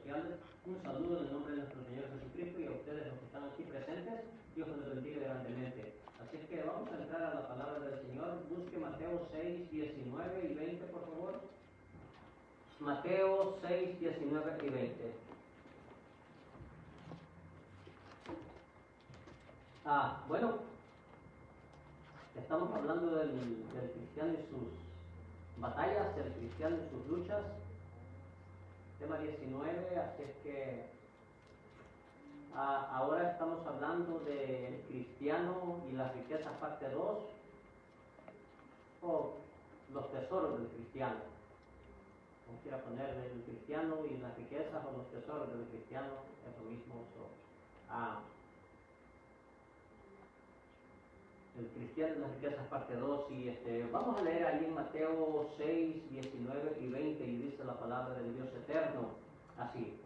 sociales. Un saludo en el nombre de nuestro Señor Jesucristo y a ustedes los que están aquí presentes. Dios los bendiga grandemente. Así es que vamos a entrar a la palabra del Señor. Busque Mateo 6, 19 y 20, por favor. Mateo 6, 19 y 20. Bueno, estamos hablando del cristiano y sus batallas, del cristiano y sus luchas. Tema 19, así es que ahora estamos hablando del cristiano y las riquezas parte 2, o los tesoros del cristiano. Como quiera poner, el cristiano y las riquezas o los tesoros del cristiano, es lo mismo. El cristiano y las riquezas parte 2, y vamos a leer ahí en Mateo 6, 19 y 20, y dice la palabra del Dios eterno, así: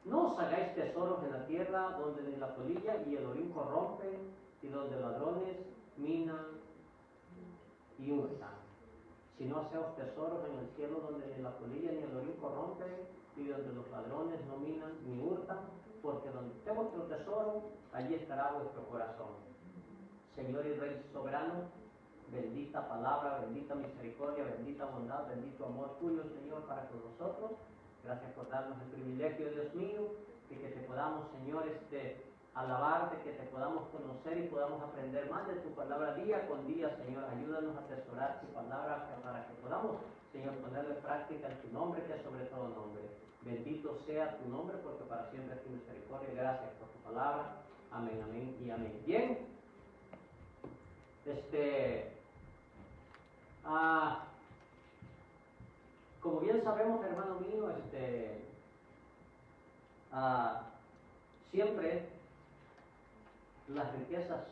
no os hagáis tesoros en la tierra, donde ni la polilla y el orín corrompen, y donde ladrones minan y hurtan, sino haceos tesoros en el cielo, donde ni la polilla ni el orín corrompen, y donde los ladrones no minan ni hurtan, porque donde esté vuestro tesoro, allí estará vuestro corazón. Señor y Rey soberano, bendita palabra, bendita misericordia, bendita bondad, bendito amor tuyo, Señor, para con nosotros. Gracias por darnos el privilegio, Dios mío, de que te podamos, Señor, alabarte, que te podamos conocer y podamos aprender más de tu palabra día con día, Señor. Ayúdanos a atesorar tu palabra para que podamos, Señor, ponerle práctica en tu nombre, que es sobre todo nombre. Bendito sea tu nombre, porque para siempre es tu misericordia. Gracias por tu palabra. Amén, amén y amén. Bien. Como bien sabemos, hermano mío, siempre las riquezas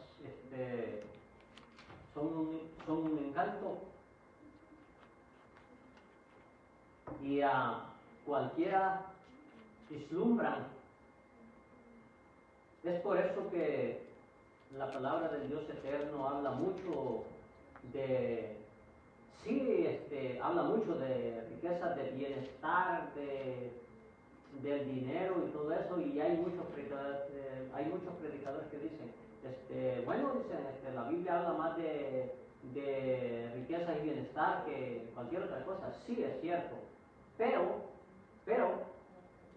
son un encanto, y a cualquiera vislumbran. Es por eso que la palabra del Dios eterno habla mucho habla mucho de riquezas, de bienestar, del dinero y todo eso, y hay muchos predicadores que dicen, la Biblia habla más de riqueza y bienestar que cualquier otra cosa. Sí, es cierto, pero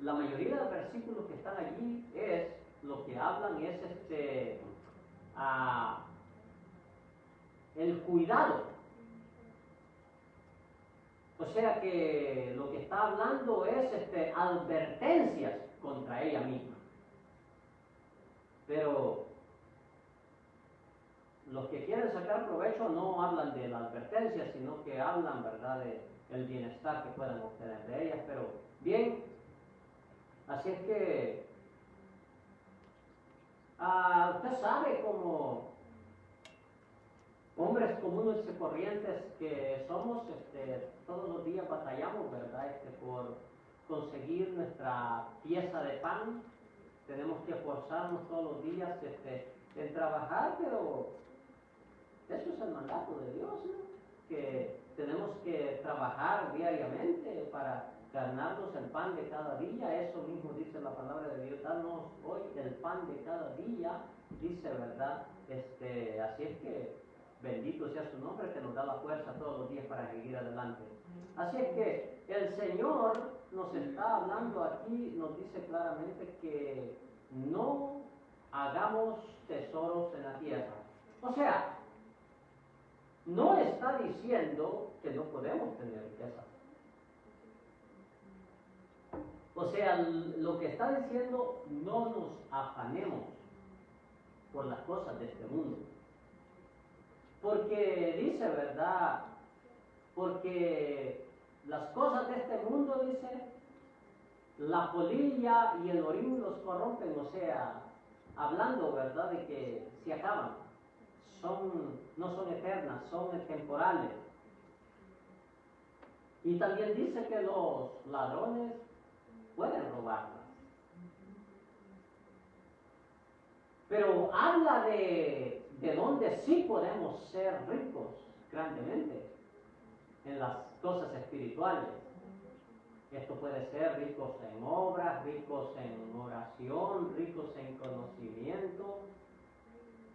la mayoría de los versículos que están allí lo que hablan es el cuidado. O sea que lo que está hablando es advertencias contra ella misma. Pero los que quieren sacar provecho no hablan de la advertencia, sino que hablan, ¿verdad?, del bienestar que puedan obtener de ellas. Pero bien, así es que usted sabe, como hombres comunes y corrientes que somos, todos los días batallamos, ¿verdad?, por conseguir nuestra pieza de pan. Tenemos que esforzarnos todos los días en trabajar, pero eso es el mandato de Dios, ¿no? Que tenemos que trabajar diariamente para ganarnos el pan de cada día. Eso mismo dice la palabra de Dios: danos hoy el pan de cada día, dice, ¿verdad? Así es que bendito sea su nombre, que nos da la fuerza todos los días para seguir adelante. Así es que el Señor nos está hablando aquí, nos dice claramente que no hagamos tesoros en la tierra. O sea, no está diciendo que no podemos tener riqueza. O sea, lo que está diciendo: no nos afanemos por las cosas de este mundo. Porque dice, ¿verdad? Porque las cosas de este mundo, dice, la polilla y el orín los corrompen. O sea, hablando, ¿verdad?, de que se acaban. No son eternas, son temporales. Y también dice que los ladrones pueden robarlas. Pero habla de donde sí podemos ser ricos grandemente, en las cosas espirituales. Esto puede ser ricos en obras, ricos en oración, ricos en conocimiento.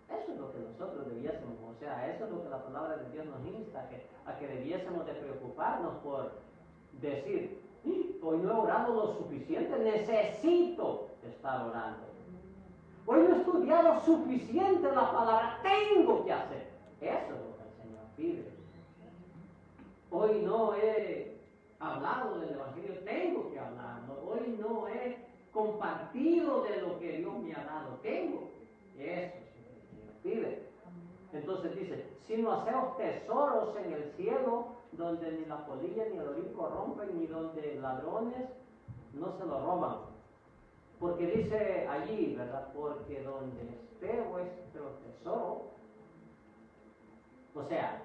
Eso es lo que nosotros debiésemos, o sea, eso es lo que la palabra de Dios nos insta, a que debiésemos de preocuparnos por decir, hoy no he orado lo suficiente, necesito estar orando. Hoy no he estudiado suficiente la palabra, tengo que hacer. Eso es lo que el Señor pide. Hoy no he hablado del Evangelio, tengo que hablarlo. Hoy no he compartido de lo que Dios me ha dado, tengo. Eso es lo que el Señor pide. Entonces dice, sino haceos tesoros en el cielo, donde ni la polilla ni el orín corrompen, ni donde ladrones no se lo roban. Porque dice allí, ¿verdad? Porque donde esté vuestro tesoro, o sea,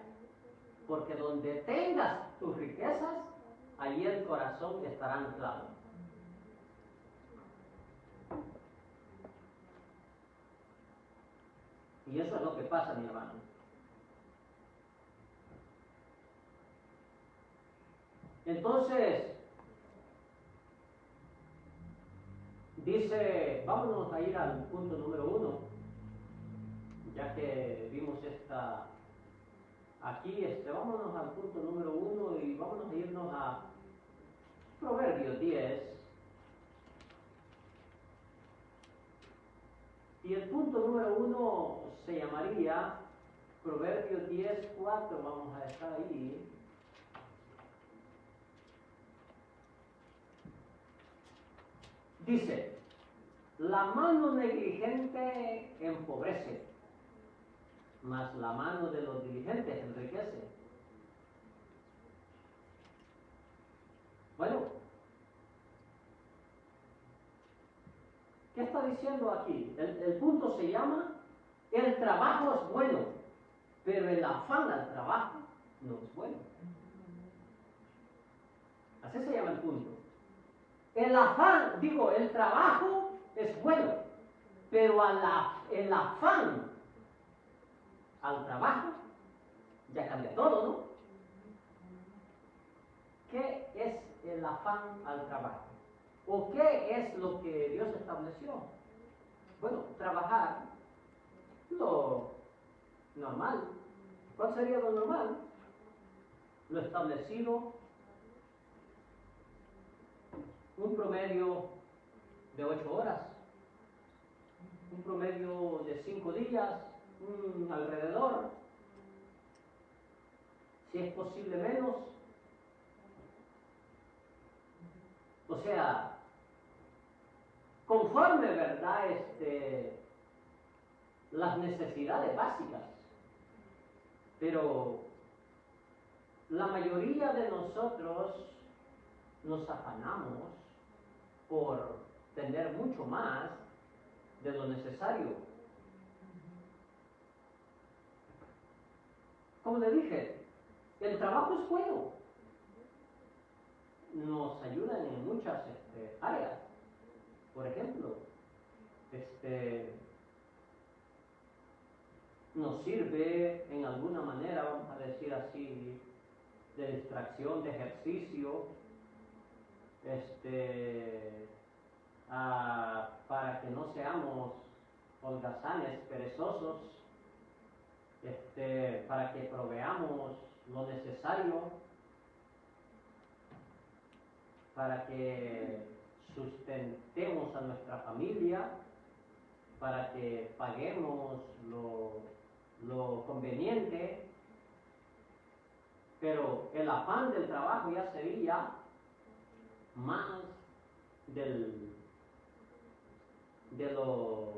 porque donde tengas tus riquezas, allí el corazón estará anclado. Y eso es lo que pasa, mi hermano. Entonces, dice, vámonos a ir al punto número 1, ya que vimos aquí, vámonos al punto número 1 y vámonos a irnos a Proverbios 10. Y el punto número 1 se llamaría Proverbios 10:4, vamos a estar ahí. Dice, la mano negligente empobrece, mas la mano de los diligentes enriquece. Bueno, ¿qué está diciendo aquí? El punto se llama, el trabajo es bueno, pero el afán al trabajo no es bueno. Así se llama el punto. El afán, el trabajo es bueno, pero el afán al trabajo ya cambia todo, ¿no? ¿Qué es el afán al trabajo? ¿O qué es lo que Dios estableció? Bueno, trabajar, lo normal. ¿Cuál sería lo normal? Lo establecido, un promedio de 8 horas, un promedio de 5 días, alrededor, si es posible menos. O sea, conforme, ¿verdad? Las necesidades básicas. Pero la mayoría de nosotros nos afanamos por tener mucho más de lo necesario. Como le dije, el trabajo es bueno. Nos ayudan en muchas áreas. Por ejemplo, nos sirve en alguna manera, vamos a decir así, de distracción, de ejercicio, para que no seamos holgazanes, perezosos, para que proveamos lo necesario, para que sustentemos a nuestra familia, para que paguemos lo conveniente, pero el afán del trabajo ya sería más de lo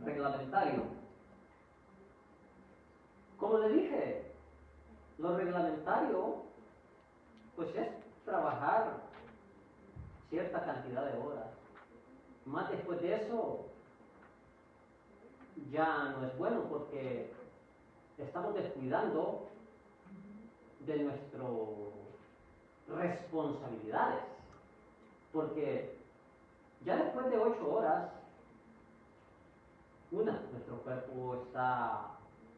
reglamentario. Como le dije, lo reglamentario pues es trabajar cierta cantidad de horas. Más después de eso ya no es bueno, porque estamos descuidando de nuestras responsabilidades, porque ya después de 8 horas, nuestro cuerpo está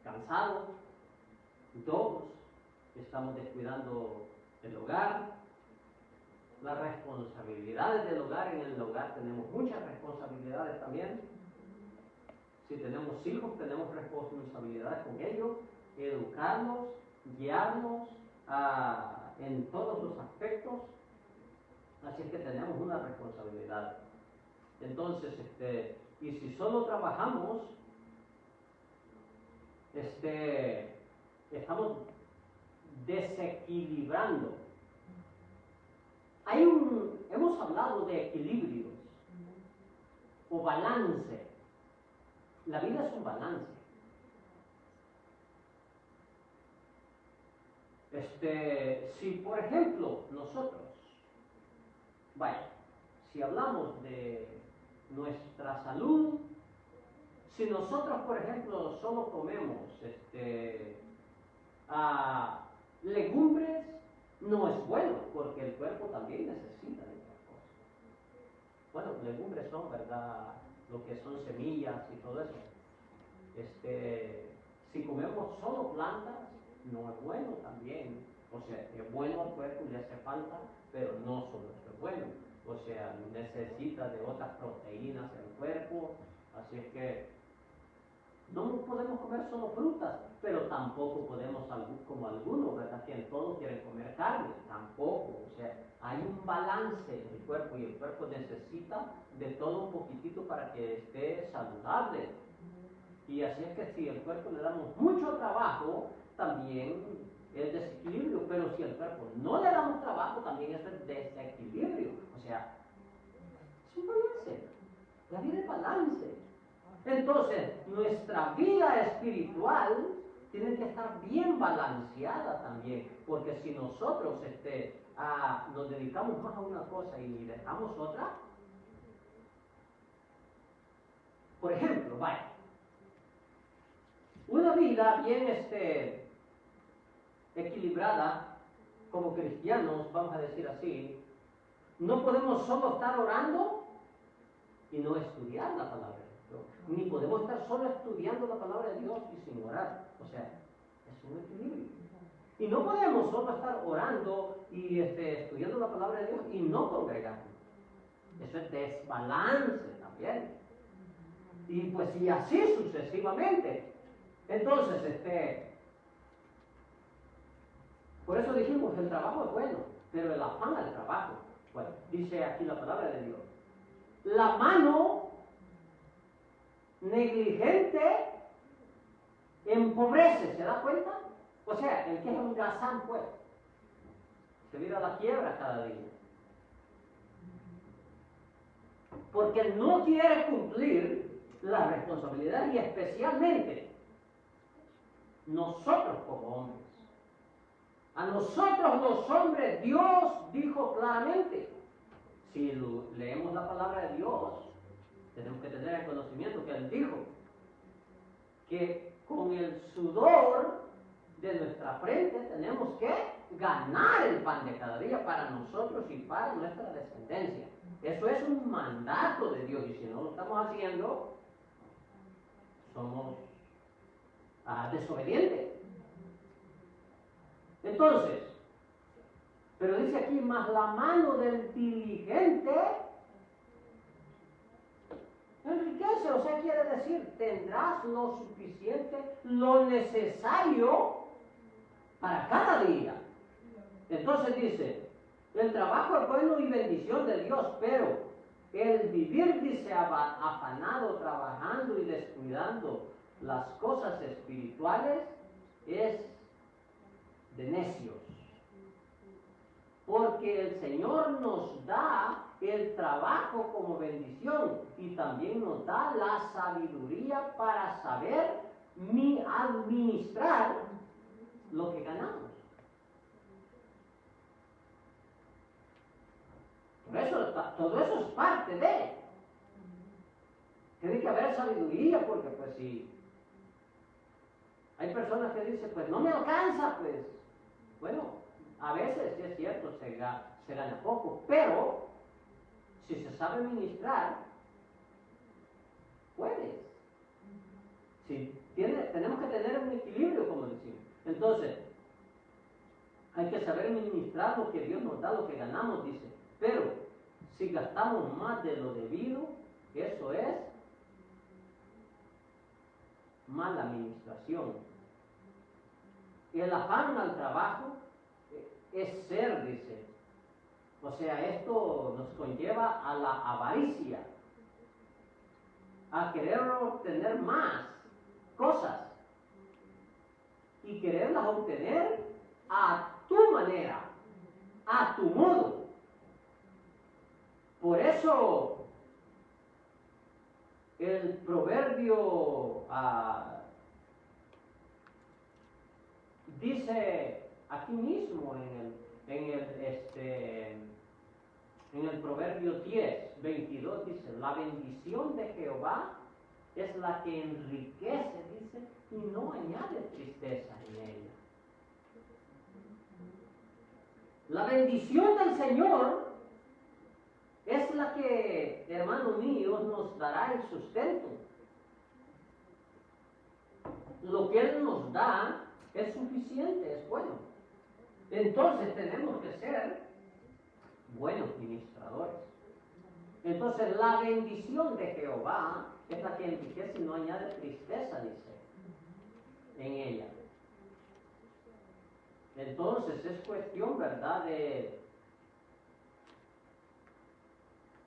cansado, 2, estamos descuidando el hogar, las responsabilidades del hogar. En el hogar tenemos muchas responsabilidades también. Si tenemos hijos, tenemos responsabilidades con ellos, educarlos, guiarlos en todos los aspectos. Así es que tenemos una responsabilidad. Entonces, y si solo trabajamos, estamos desequilibrando. Hemos hablado de equilibrios o balance. La vida es un balance. Si por ejemplo nosotros, si hablamos de nuestra salud, si nosotros por ejemplo solo comemos legumbres, no es bueno, porque el cuerpo también necesita de otras cosas. Bueno, legumbres son, ¿verdad?, lo que son semillas y todo eso. Si comemos solo plantas, no es bueno también. O sea, es bueno al cuerpo, le hace falta, pero no solo es bueno. O sea, necesita de otras proteínas el cuerpo. Así es que no podemos comer solo frutas, pero tampoco podemos, como algunos, ¿verdad?, que en todo quieren comer carne, tampoco. O sea, hay un balance en el cuerpo y el cuerpo necesita de todo un poquitito para que esté saludable. Y así es que si al cuerpo le damos mucho trabajo, también es desequilibrio, pero si al cuerpo no le damos trabajo, también es desequilibrio. O sea, es un balance. La vida es balance. Entonces, nuestra vida espiritual tiene que estar bien balanceada también, porque si nosotros nos dedicamos más a una cosa y dejamos otra, por ejemplo, una vida bien equilibrada, como cristianos, vamos a decir así, no podemos solo estar orando y no estudiar la palabra de Dios, ni podemos estar solo estudiando la palabra de Dios y sin orar. O sea, es un equilibrio. Y no podemos solo estar orando y estudiando la palabra de Dios y no congregarnos. Eso es desbalance también. Y pues y así sucesivamente. Entonces, por eso dijimos que el trabajo es bueno, pero el afán al trabajo. Bueno, dice aquí la palabra de Dios. La mano negligente empobrece, ¿se da cuenta? O sea, el que es un holgazán, pues, se vira a la quiebra cada día. Porque no quiere cumplir la responsabilidad, y especialmente nosotros como hombres. A nosotros los hombres Dios dijo claramente, si leemos la palabra de Dios, tenemos que tener el conocimiento que Él dijo, que con el sudor de nuestra frente tenemos que ganar el pan de cada día para nosotros y para nuestra descendencia. Eso es un mandato de Dios, y si no lo estamos haciendo, somos desobedientes. Entonces, pero dice aquí, más la mano del diligente enriquece, o sea, quiere decir, tendrás lo suficiente, lo necesario para cada día. Entonces dice, el trabajo es bueno y bendición de Dios, pero el vivir, dice, afanado, trabajando y descuidando las cosas espirituales es de necios. Porque el Señor nos da el trabajo como bendición y también nos da la sabiduría para saber administrar lo que ganamos. Por eso, todo eso es parte de. Tiene que haber sabiduría, porque pues si hay personas que dicen, pues no me alcanza, pues bueno, a veces sí es cierto, se gana poco, pero si se sabe administrar, puedes. Tenemos que tener un equilibrio, como decimos. Entonces, hay que saber administrar lo que Dios nos da, lo que ganamos, dice. Pero si gastamos más de lo debido, eso es mala administración. El afán al trabajo es ser, dice. O sea, esto nos conlleva a la avaricia, a querer obtener más cosas y quererlas obtener a tu manera, a tu modo. Por eso el proverbio dice aquí mismo en el proverbio 10, 22, dice, la bendición de Jehová es la que enriquece, dice, y no añade tristeza en ella. La bendición del Señor es la que, hermanos míos, nos dará el sustento. Lo que Él nos da es suficiente, es bueno. Entonces tenemos que ser buenos ministradores. Entonces la bendición de Jehová es la que enriquece y no añade tristeza, dice, en ella. Entonces es cuestión, ¿verdad?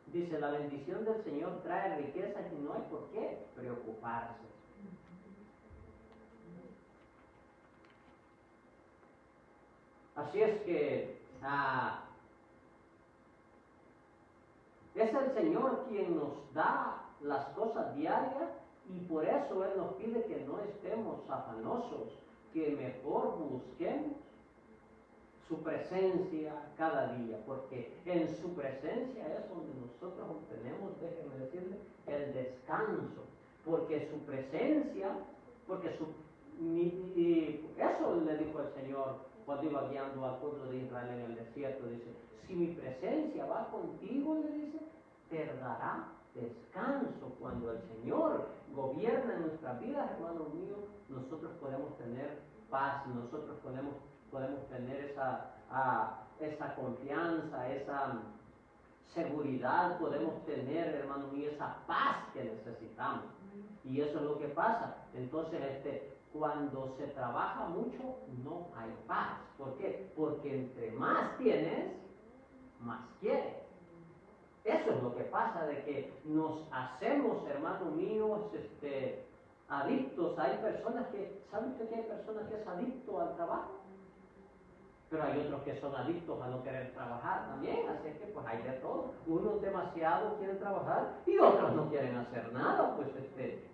Dice, la bendición del Señor trae riqueza y no hay por qué preocuparse. Así es que es el Señor quien nos da las cosas diarias y por eso Él nos pide que no estemos afanosos, que mejor busquemos su presencia cada día, porque en su presencia es donde nosotros obtenemos, déjenme decirle, el descanso, porque su presencia, eso le dijo el Señor cuando iba guiando al pueblo de Israel en el desierto, dice, si mi presencia va contigo, le dice, te dará descanso. Cuando el Señor gobierna en nuestras vidas, hermanos míos, nosotros podemos tener paz, nosotros podemos tener esa confianza, esa seguridad, podemos tener, hermanos míos, esa paz que necesitamos. Y eso es lo que pasa. Entonces, cuando se trabaja mucho, no hay paz. ¿Por qué? Porque entre más tienes, más quieres. Eso es lo que pasa, de que nos hacemos, hermanos míos, adictos. Hay personas que, ¿saben usted que hay personas que es adicto al trabajo? Pero hay otros que son adictos a no querer trabajar también, así es que pues hay de todo. Unos demasiado quieren trabajar y otros no quieren hacer nada, pues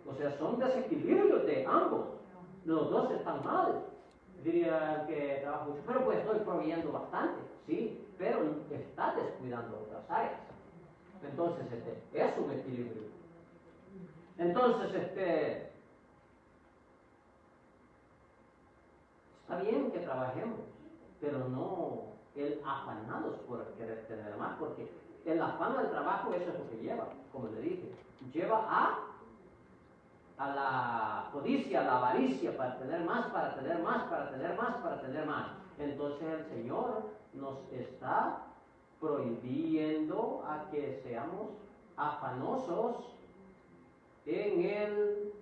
o sea, son desequilibrios de ambos. Los dos están mal, diría el que trabaja mucho, pero pues estoy proveyendo bastante, sí, pero está descuidando otras áreas. Entonces, es un equilibrio. Entonces, está bien que trabajemos, pero no el afanados por querer tener más, porque el afán del trabajo, eso es lo que lleva, como le dije, lleva a la codicia, a la avaricia, para tener más, para tener más, para tener más, para tener más. Entonces el Señor nos está prohibiendo a que seamos afanosos en el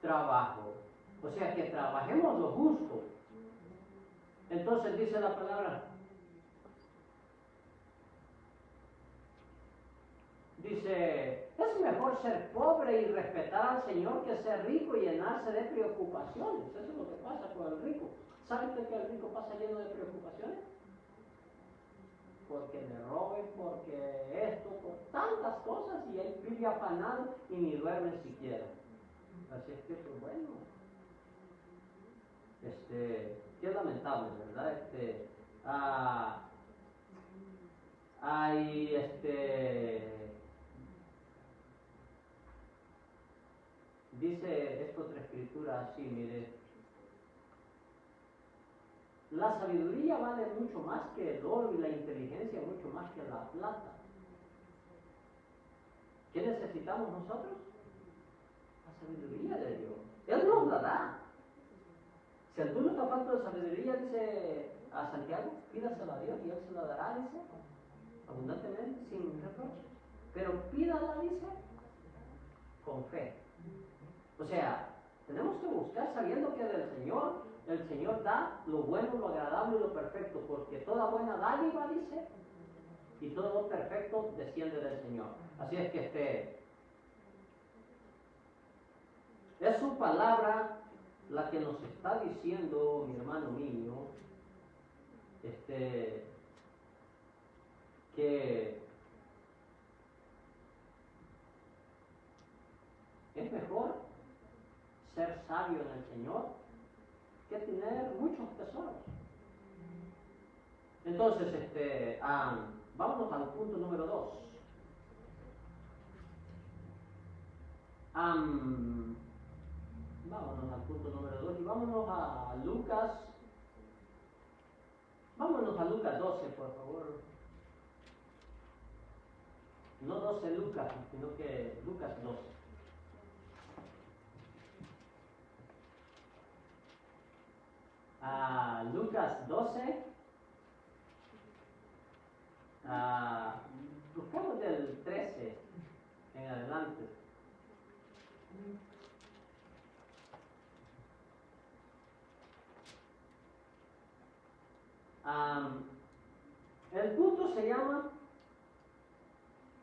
trabajo. O sea, que trabajemos lo justo. Entonces dice la palabra, dice, es mejor ser pobre y respetar al Señor que ser rico y llenarse de preocupaciones. Eso es lo que pasa con el rico. ¿Sabe usted que el rico pasa lleno de preocupaciones? Porque le roben, porque esto, por tantas cosas, y él vive afanado y ni duerme siquiera. Así es que, pues bueno, qué lamentable, ¿verdad? Hay dice esta otra escritura así, mire, la sabiduría vale mucho más que el oro y la inteligencia mucho más que la plata. ¿Qué necesitamos nosotros? La sabiduría de Dios. Él nos la da. Si alguno está falto de sabiduría, dice a Santiago, pídasela a Dios y Él se la dará, dice. abundantemente, sin reproche. Pero pídala, dice, con fe. O sea, tenemos que buscar sabiendo que del Señor, el Señor da lo bueno, lo agradable y lo perfecto, porque toda buena dádiva, dice, y todo perfecto desciende del Señor. Así es que es su palabra la que nos está diciendo, mi hermano mío, que es mejor ser sabio en el Señor que tener muchos tesoros. Entonces, vámonos al punto número 2. Vámonos al punto número 2 y vámonos a Lucas. Vámonos a Lucas 12, por favor. No 12 Lucas, sino que Lucas 12. Lucas 12. Buscamos del 13 en adelante. El punto se llama: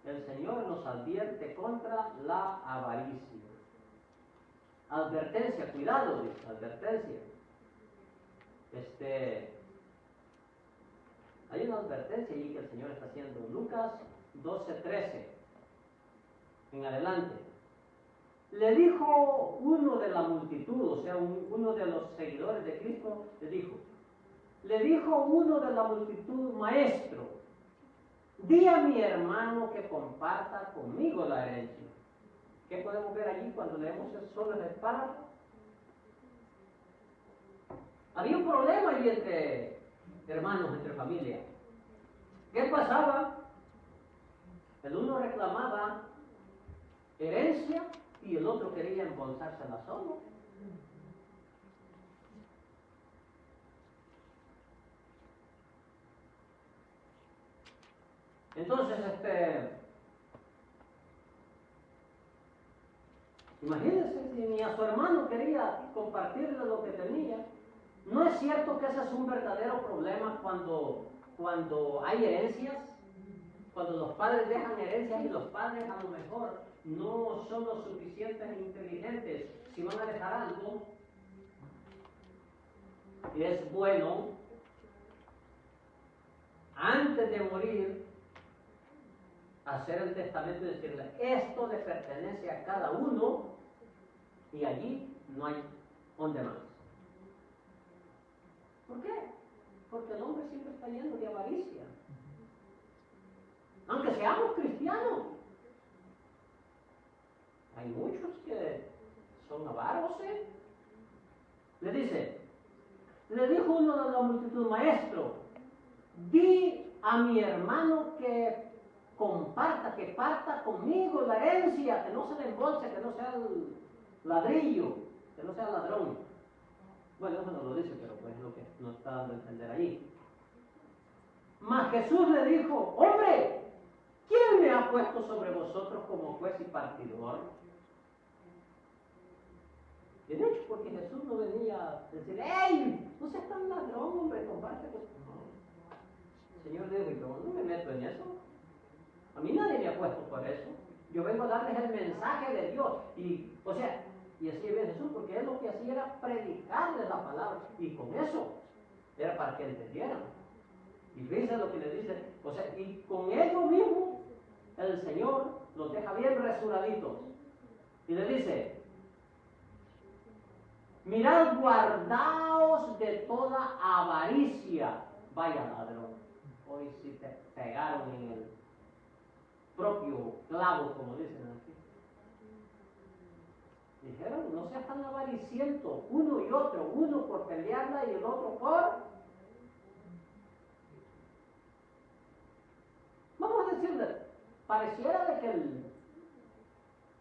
el Señor nos advierte contra la avaricia. Advertencia, cuidado, dice, advertencia. Hay una advertencia allí que el Señor está haciendo. Lucas 12:13 en adelante. Le dijo uno de la multitud, o sea, uno de los seguidores de Cristo, le dijo uno de la multitud: Maestro, di a mi hermano que comparta conmigo la herencia. ¿Qué podemos ver allí cuando leemos solo el párrafo? Había un problema allí entre hermanos, entre familia. ¿Qué pasaba? El uno reclamaba herencia y el otro quería embolsársela solo. Entonces, imagínense, si ni a su hermano quería compartirle lo que tenía. ¿No es cierto que ese es un verdadero problema cuando hay herencias? Cuando los padres dejan herencias y los padres a lo mejor no son lo suficientemente inteligentes. Si van a dejar algo, y es bueno, antes de morir, hacer el testamento y decirle: esto le pertenece a cada uno, y allí no hay donde más. ¿Por qué? Porque el hombre siempre está lleno de avaricia. Aunque seamos cristianos, hay muchos que son avaros. Le dijo uno de la multitud: Maestro, di a mi hermano que comparta, que parta conmigo la herencia, que no se le embolse, que no sea el ladrillo, que no sea ladrón. Bueno, eso no lo dice, pero pues es lo que nos está dando a entender ahí. Mas Jesús le dijo: hombre, ¿quién me ha puesto sobre vosotros como juez y partidor? De hecho, porque Jesús no venía a decir: ¡ey! No seas tan ladrón, hombre, comparte con... No. El Señor le dijo: yo no me meto en eso. A mí nadie me ha puesto por eso. Yo vengo a darles el mensaje de Dios. Y así ve Jesús, porque él lo que hacía era predicarles la palabra. Y con eso era para que entendieran. Y fíjense lo que le dice. Y con ello mismo el Señor los deja bien resuraditos. Y le dice: mirad, guardaos de toda avaricia. Vaya ladrón. Hoy sí te pegaron en el propio clavo, como dicen aquí. Dijeron: no seas tan avariciento, uno y otro, uno por pelearla y el otro por... Vamos a decirle, pareciera de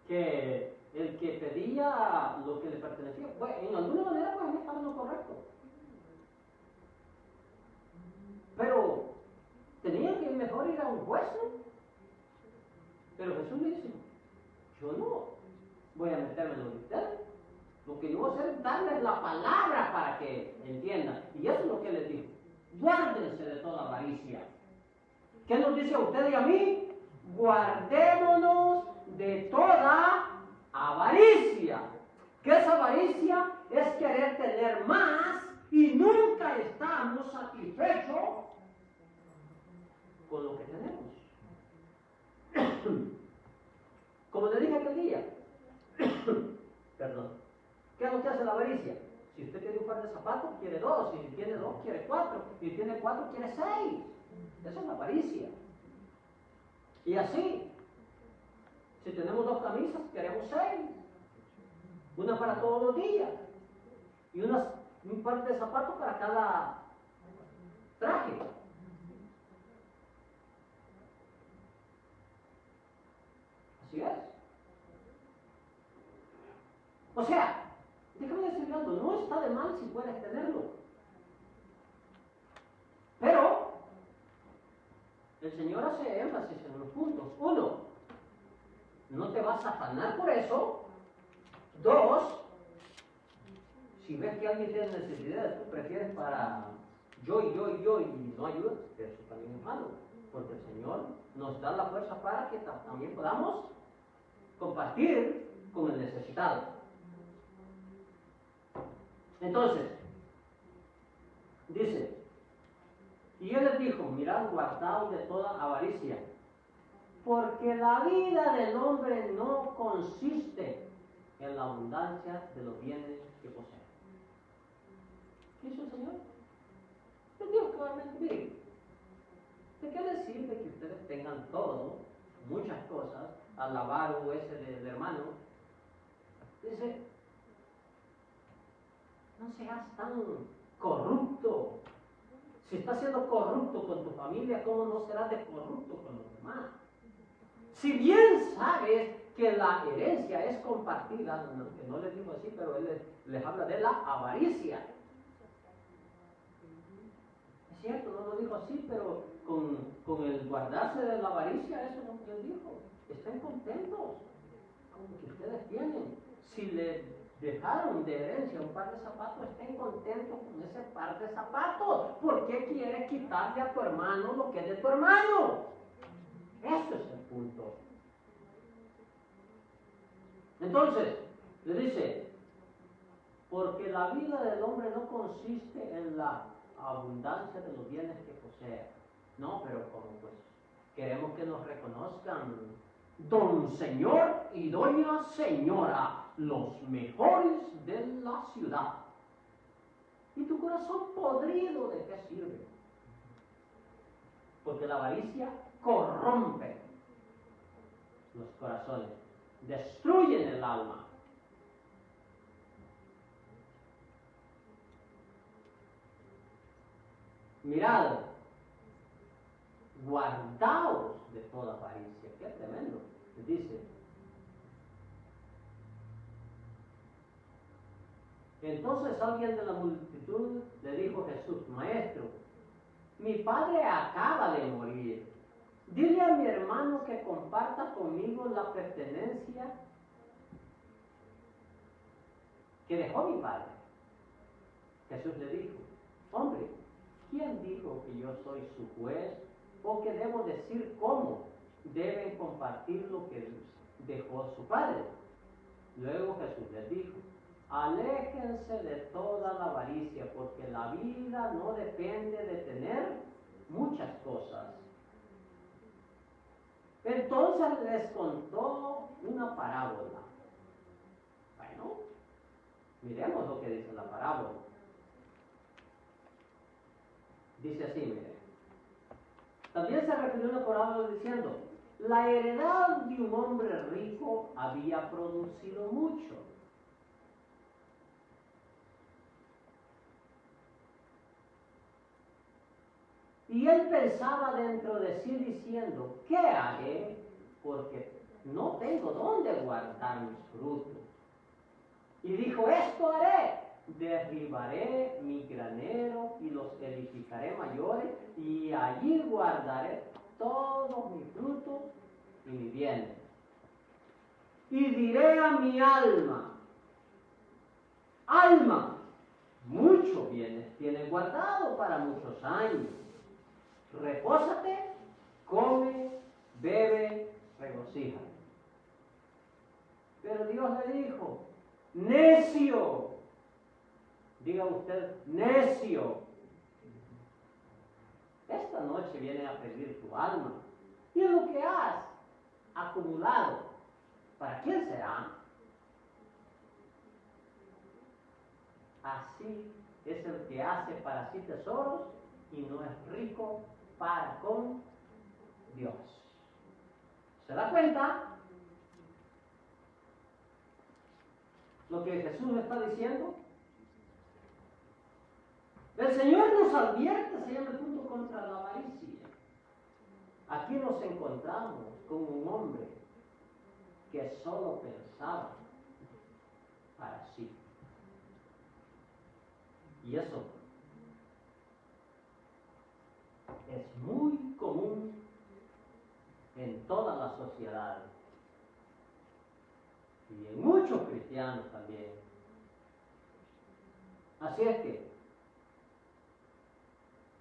que el que pedía lo que le pertenecía, pues en alguna manera pues estaba en lo correcto. Pero tenían que mejor ir a un juez, ¿no? Pero Jesús dice, yo no voy a meterme en lo de ustedes. Lo que yo voy a hacer es darles la palabra para que entiendan. Y eso es lo que les digo. Guárdense de toda avaricia. ¿Qué nos dice a usted y a mí? Guardémonos de toda avaricia. ¿Qué es avaricia? Es querer tener más y nunca estamos satisfechos con lo que tenemos. Como le dije aquel día, perdón, ¿qué es lo que hace la avaricia? Si usted tiene un par de zapatos, quiere 2, si tiene 2, quiere 4, si tiene 4, quiere 6. Esa es la avaricia. Y así, si tenemos 2 camisas, queremos 6. Una para todos los días. Y un par de zapatos para cada traje. Así es. O sea, déjame decirle algo, no está de mal si puedes tenerlo. Pero el Señor hace énfasis en los puntos. 1, no te vas a afanar por eso. 2, si ves que alguien tiene necesidad, tú prefieres para yo y no ayudas, eso también es malo. Porque el Señor nos da la fuerza para que también podamos compartir con el necesitado. Entonces, dice, y Él les dijo, mirad, guardaos de toda avaricia, porque la vida del hombre no consiste en la abundancia de los bienes que posee. ¿Qué hizo el Señor? Les dijo claramente, miren, ¿de qué les sirve que ustedes tengan todo, muchas cosas, alabar o ese del hermano? Dice, no seas tan corrupto. Si estás siendo corrupto con tu familia, ¿cómo no serás de corrupto con los demás? Si bien sabes que la herencia es compartida, que no les digo así, pero él les habla de la avaricia. Es cierto, no lo dijo así, pero con el guardarse de la avaricia, eso es lo que él dijo. Estén contentos con lo que ustedes tienen. Si le dejaron de herencia un par de zapatos, estén contentos con ese par de zapatos. ¿Por qué quieres quitarle a tu hermano lo que es de tu hermano? Eso es el punto. Entonces, le dice, porque la vida del hombre no consiste en la abundancia de los bienes que posee. No, pero como pues queremos que nos reconozcan don señor y doña señora, los mejores de la ciudad. ¿Y tu corazón podrido de qué sirve? Porque la avaricia corrompe los corazones, destruyen el alma. Mirad, guardaos de toda avaricia. Qué tremendo. Dice, entonces alguien de la multitud le dijo a Jesús, Maestro, mi padre acaba de morir. Dile a mi hermano que comparta conmigo la pertenencia que dejó mi padre. Jesús le dijo, hombre, ¿quién dijo que yo soy su juez? ¿O que debo decir cómo deben compartir lo que dejó su padre? Luego Jesús les dijo, aléjense de toda la avaricia, porque la vida no depende de tener muchas cosas. Entonces les contó una parábola. Bueno, miremos lo que dice la parábola. Dice así, mire. También se refirió a una parábola diciendo, la heredad de un hombre rico había producido mucho. Y él pensaba dentro de sí diciendo, ¿qué haré? Porque no tengo dónde guardar mis frutos. Y dijo, esto haré, derribaré mi granero y los edificaré mayores y allí guardaré todos mis frutos y mis bienes. Y diré a mi alma, alma, muchos bienes tienes guardado para muchos años. Repósate, come, bebe, regocíjate. Pero Dios le dijo, necio, diga usted, necio, esta noche viene a pedir tu alma, y lo que has acumulado, ¿para quién será? Así es el que hace para sí tesoros y no es rico para con Dios. ¿Se da cuenta lo que Jesús está diciendo? El Señor nos advierte, se llama el punto contra la avaricia. Aquí nos encontramos con un hombre que solo pensaba para sí. Y eso es muy común en toda la sociedad y en muchos cristianos también. Así es que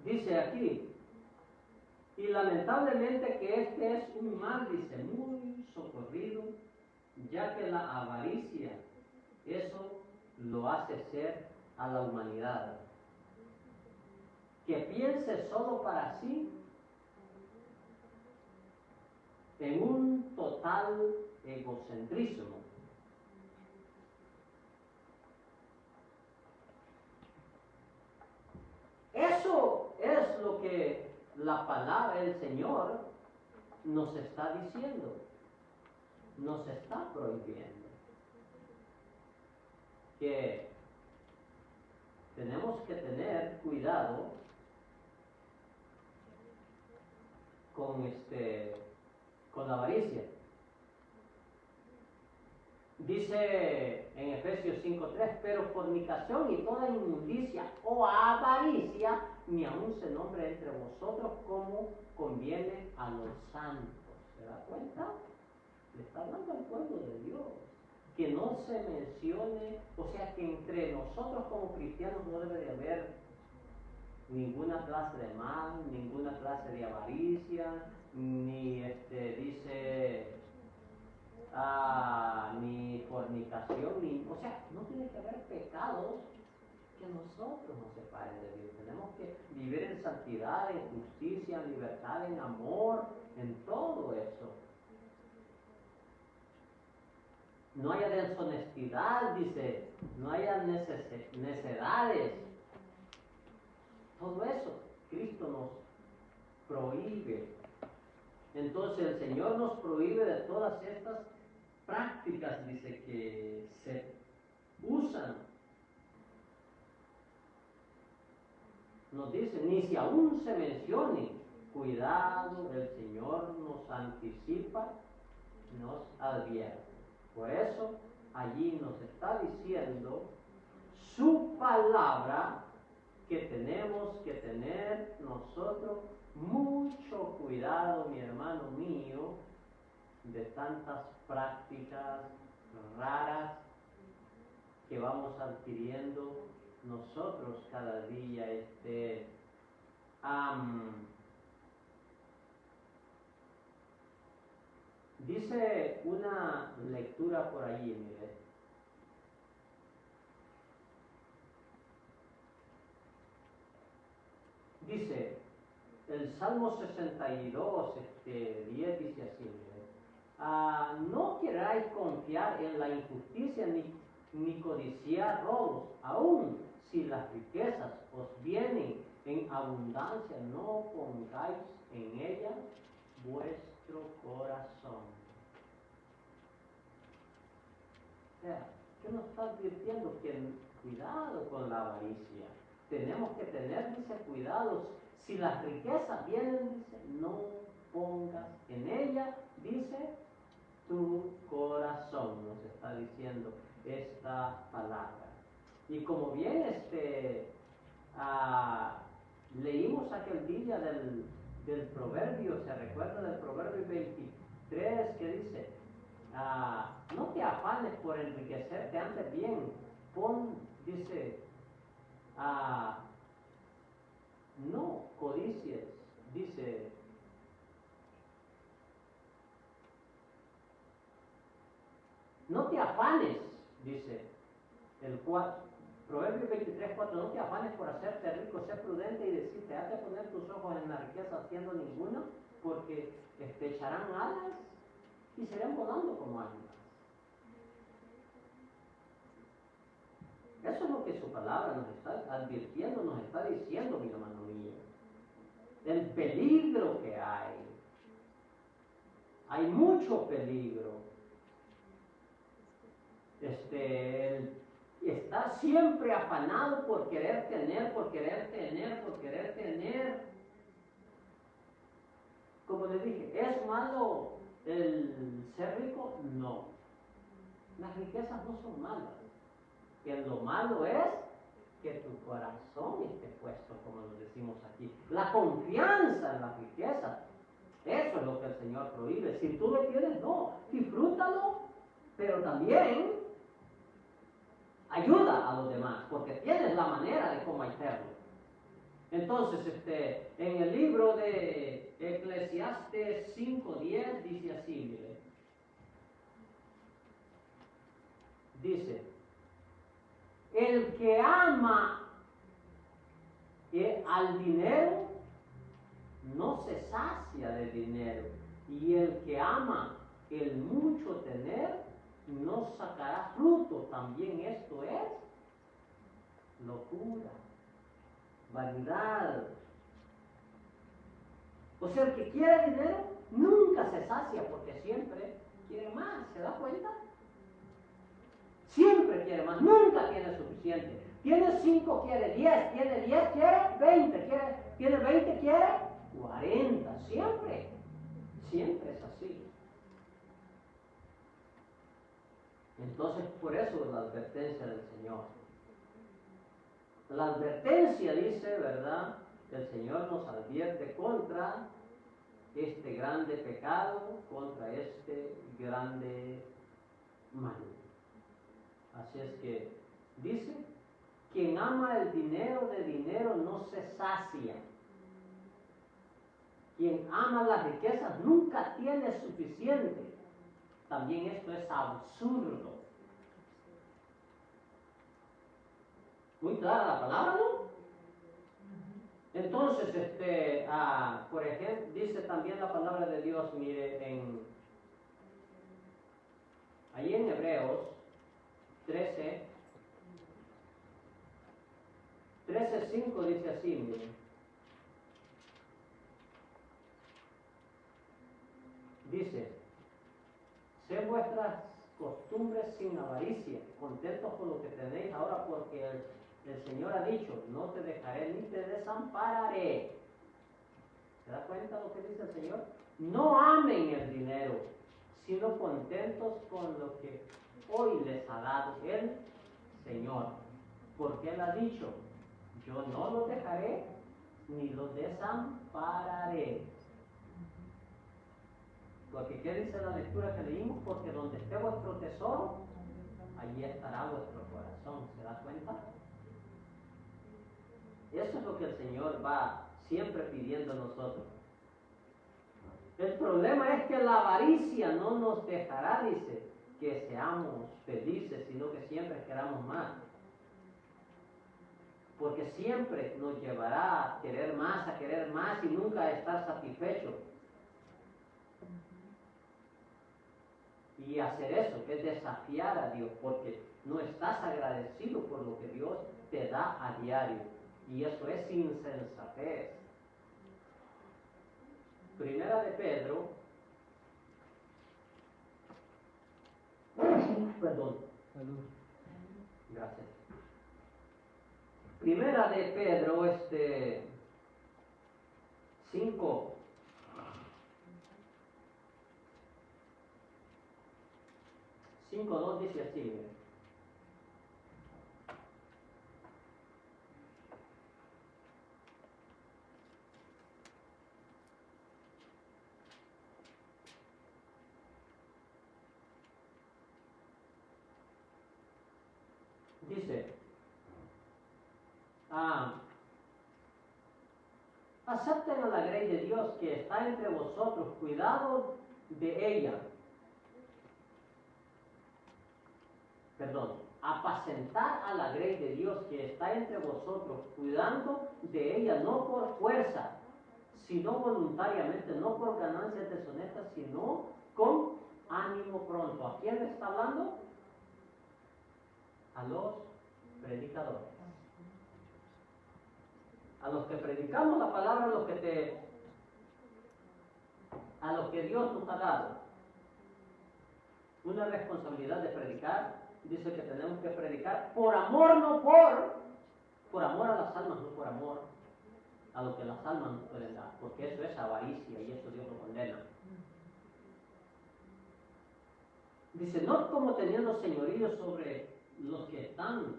dice aquí, y lamentablemente que este es un mal, dice, muy socorrido, ya que la avaricia, eso lo hace ser a la humanidad. Que piense solo para sí en un total egocentrismo. Eso es lo que la palabra del Señor nos está diciendo, nos está prohibiendo. Que tenemos que tener cuidado con la avaricia. Dice en Efesios 5:3, pero fornicación y toda inmundicia o avaricia ni aun se nombre entre vosotros como conviene a los santos. ¿Se da cuenta? Le está hablando al pueblo de Dios. Que no se mencione, o sea que entre nosotros como cristianos no debe de haber ninguna clase de mal, ninguna clase de avaricia, ni ni fornicación, o sea, no tiene que haber pecados que nosotros nos separen de Dios. Tenemos que vivir en santidad, en justicia, en libertad, en amor, en todo eso. No haya deshonestidad, dice, no haya necedades. Todo eso Cristo nos prohíbe. Entonces el Señor nos prohíbe de todas estas prácticas, dice, que se usan. Nos dice, ni si aún se mencione, cuidado, el Señor nos anticipa, nos advierte. Por eso allí nos está diciendo su palabra, que tenemos que tener nosotros mucho cuidado, mi hermano mío, de tantas prácticas raras que vamos adquiriendo nosotros cada día. Dice una lectura por allí, mire. Dice, el Salmo 62, 10 dice así, mire, no queráis confiar en la injusticia ni codiciar robos, aun si las riquezas os vienen en abundancia, no pongáis en ellas vuestro corazón. O sea, ¿qué nos está advirtiendo? Que cuidado con la avaricia. Tenemos que tener, dice, cuidados. Si las riquezas vienen, dice, no pongas en ella, dice, tu corazón. Nos está diciendo esta palabra. Y como bien leímos aquel día del proverbio, se recuerda del proverbio 23 que dice, no te afanes por enriquecerte, antes bien, dice, no codicies, dice, no te afanes, dice el Proverbio 23, 4, no te afanes por hacerte rico, sé prudente y decirte, haz de poner tus ojos en la riqueza haciendo ninguno, porque echarán alas y serán volando como águilas. Eso es lo que su palabra nos está advirtiendo, nos está diciendo, mi hermano mío. El peligro que hay. Hay mucho peligro. Está siempre afanado por querer tener, por querer tener, por querer tener. Como les dije, ¿es malo el ser rico? No. Las riquezas no son malas. Que lo malo es que tu corazón esté puesto, como lo decimos aquí. La confianza en las riquezas. Eso es lo que el Señor prohíbe. Si tú lo tienes, no. Disfrútalo, pero también ayuda a los demás, porque tienes la manera de cómo hacerlo. Entonces, en el libro de Eclesiastes 5:10 dice así, mire. Dice, el que ama al dinero no se sacia de dinero, y el que ama el mucho tener no sacará fruto. También esto es locura, vanidad. O sea, el que quiere dinero nunca se sacia porque siempre quiere más. ¿Se da cuenta? Siempre quiere más, nunca tiene suficiente. Tiene 5, quiere 10, tiene 10, quiere 20, tiene 20, quiere 40. Siempre es así. Entonces, por eso la advertencia del Señor. La advertencia dice, ¿verdad? El Señor nos advierte contra este grande pecado, contra este grande mal. Así es que dice, quien ama el dinero de dinero no se sacia. Quien ama las riquezas nunca tiene suficiente. También esto es absurdo. Muy clara la palabra, ¿no? Entonces, por ejemplo, dice también la palabra de Dios, mire, ahí en Hebreos 13:5 dice así, mire. Dice, sé vuestras costumbres sin avaricia, contentos con lo que tenéis ahora, porque el Señor ha dicho, no te dejaré ni te desampararé. ¿Se da cuenta lo que dice el Señor? No amen el dinero, sino contentos con lo que hoy les ha dado el Señor. Porque Él ha dicho, yo no los dejaré ni los desampararé. Porque ¿qué dice la lectura que leímos? Porque donde esté vuestro tesoro, allí estará vuestro corazón. ¿Se da cuenta? Eso es lo que el Señor va siempre pidiendo a nosotros. El problema es que la avaricia no nos dejará, dice, que seamos felices, sino que siempre queramos más. Porque siempre nos llevará a querer más y nunca a estar satisfecho. Y hacer eso, que es desafiar a Dios, porque no estás agradecido por lo que Dios te da a diario. Y eso es insensatez. Primera de Pedro, perdón, gracias. Primera de Pedro, 5. 5:2 dice así, mire. Acepten a la grey de Dios que está entre vosotros, cuidado de ella. Perdón, apacentar a la grey de Dios que está entre vosotros, cuidando de ella, no por fuerza, sino voluntariamente, no por ganancias deshonestas, sino con ánimo pronto. ¿A quién le está hablando? A los predicadores. A los que predicamos la palabra, a los que Dios nos ha dado una responsabilidad de predicar. Dice que tenemos que predicar por amor, no por amor a las almas, no por amor a lo que las almas nos pueden dar, porque eso es avaricia y eso Dios lo condena. Dice, no como teniendo señorío sobre los que están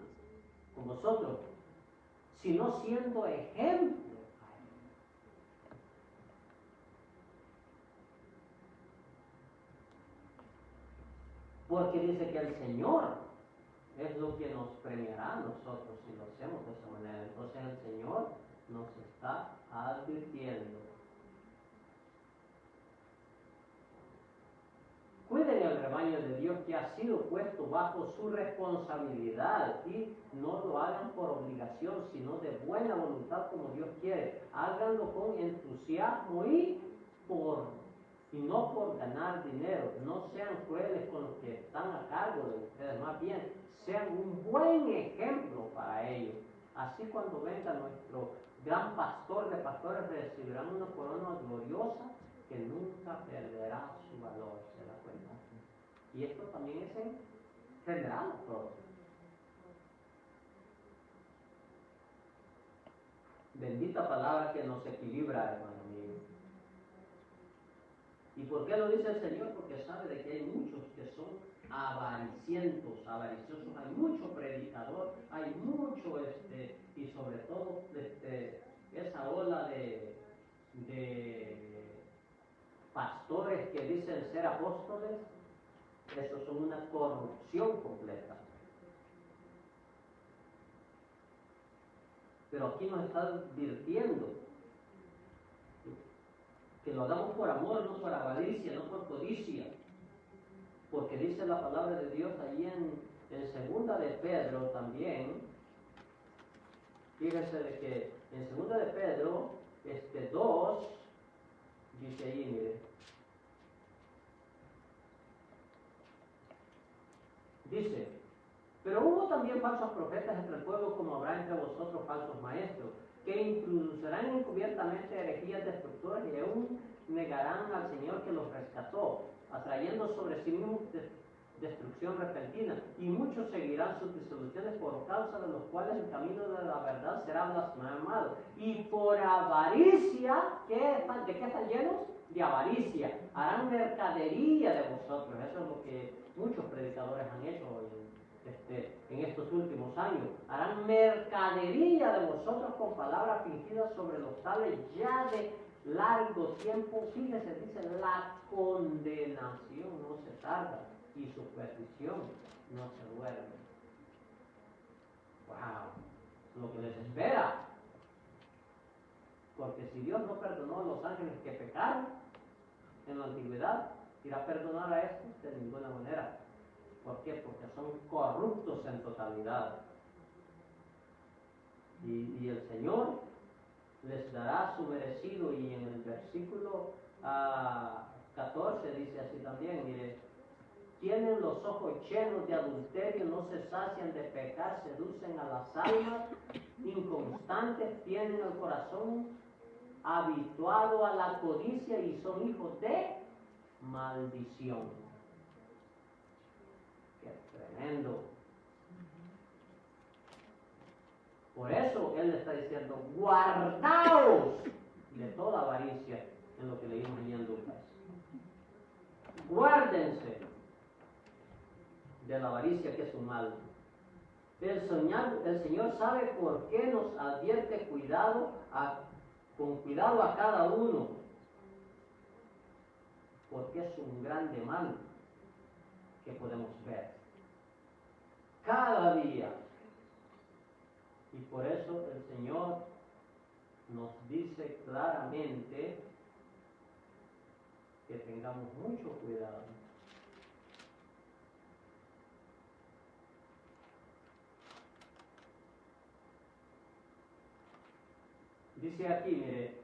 con vosotros, sino siendo ejemplo. Porque dice que el Señor es lo que nos premiará a nosotros si lo hacemos de esa manera. Entonces el Señor nos está advirtiendo. Cuiden el rebaño de Dios que ha sido puesto bajo su responsabilidad y no lo hagan por obligación, sino de buena voluntad como Dios quiere. Háganlo con entusiasmo y no por ganar dinero. No sean crueles con los que están a cargo de ustedes, más bien sean un buen ejemplo para ellos. Así cuando venga nuestro gran pastor de pastores recibirán una corona gloriosa que nunca perderá su valor. ¿Se da cuenta? Y esto también es en general todo. Bendita palabra que nos equilibra, hermano mío. ¿Y por qué lo dice el Señor? Porque sabe de que hay muchos que son avariciosos, hay mucho predicador, hay mucho, y sobre todo, esa ola de pastores que dicen ser apóstoles, esos son una corrupción completa. Pero aquí nos está advirtiendo que lo hagamos por amor, no por avaricia, no por codicia. Porque dice la palabra de Dios ahí en segunda de Pedro también. Fíjese de que en segunda de Pedro, 2, dice ahí, mire. Dice, pero hubo también falsos profetas entre el pueblo, como habrá entre vosotros falsos maestros, que introducirán encubiertamente herejías destructoras y aún negarán al Señor que los rescató, atrayendo sobre sí mismos destrucción repentina, y muchos seguirán sus disoluciones, por causa de los cuales el camino de la verdad será blasfemado. Y por avaricia, ¿de qué están llenos? De avaricia. Harán mercadería de vosotros. Eso es lo que muchos predicadores han hecho en estos últimos años. Harán mercadería de vosotros con palabras fingidas sobre los tales ya de largo tiempo. Fíjese, dice, la condenación no se tarda y su perdición no se duerme. ¡Wow! Lo que les espera. Porque si Dios no perdonó a los ángeles que pecaron en la antigüedad, ¿irá a perdonar a estos? De ninguna manera. ¿Por qué? Porque son corruptos en totalidad. Y el Señor les dará su merecido. Y en el versículo 14 dice así también, mire, tienen los ojos llenos de adulterio, no se sacian de pecar, seducen a las almas, inconstantes, tienen el corazón habituado a la codicia y son hijos de maldición. ¡Qué tremendo! Por eso Él le está diciendo, guardaos de toda avaricia, en lo que leímos en Lucas. Guárdense de la avaricia, que es un mal. El Señor sabe por qué nos advierte con cuidado a cada uno, porque es un grande mal que podemos ver cada día. Y por eso el Señor nos dice claramente que tengamos mucho cuidado. Dice aquí, mire,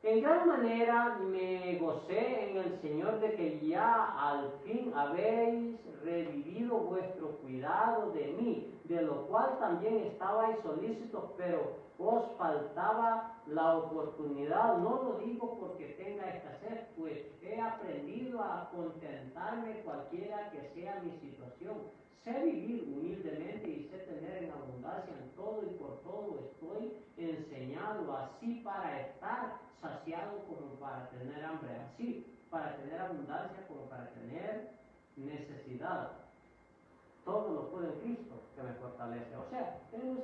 en gran manera me gocé en el Señor de que ya al fin habéis revivido vuestro cuidado de mí, de lo cual también estabais solícitos, pero os faltaba la oportunidad. No lo digo porque tenga escasez, pues he aprendido a contentarme cualquiera que sea mi situación. Sé vivir humildemente y sé tener en abundancia en todo y por todo estoy enseñado, así para estar saciado como para tener hambre, así para tener abundancia como para tener necesidad. Todo lo puedo en Cristo que me fortalece. O sea, tenemos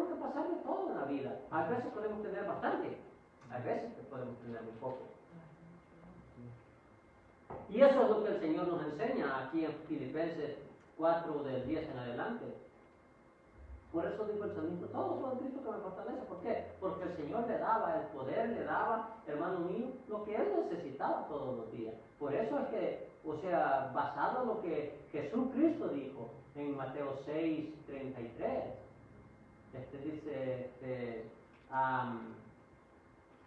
que pasar de todo en la vida. A veces podemos tener bastante, a veces podemos tener muy poco. Y eso es lo que el Señor nos enseña aquí en Filipenses 4 del 10 en adelante. Por eso dijo el salmista, todo fue en Cristo que me fortalece. ¿Por qué? Porque el Señor le daba el poder, le daba, hermano mío, lo que él necesitaba todos los días. Por eso es que, o sea, basado en lo que Jesucristo dijo en Mateo 6:33, dice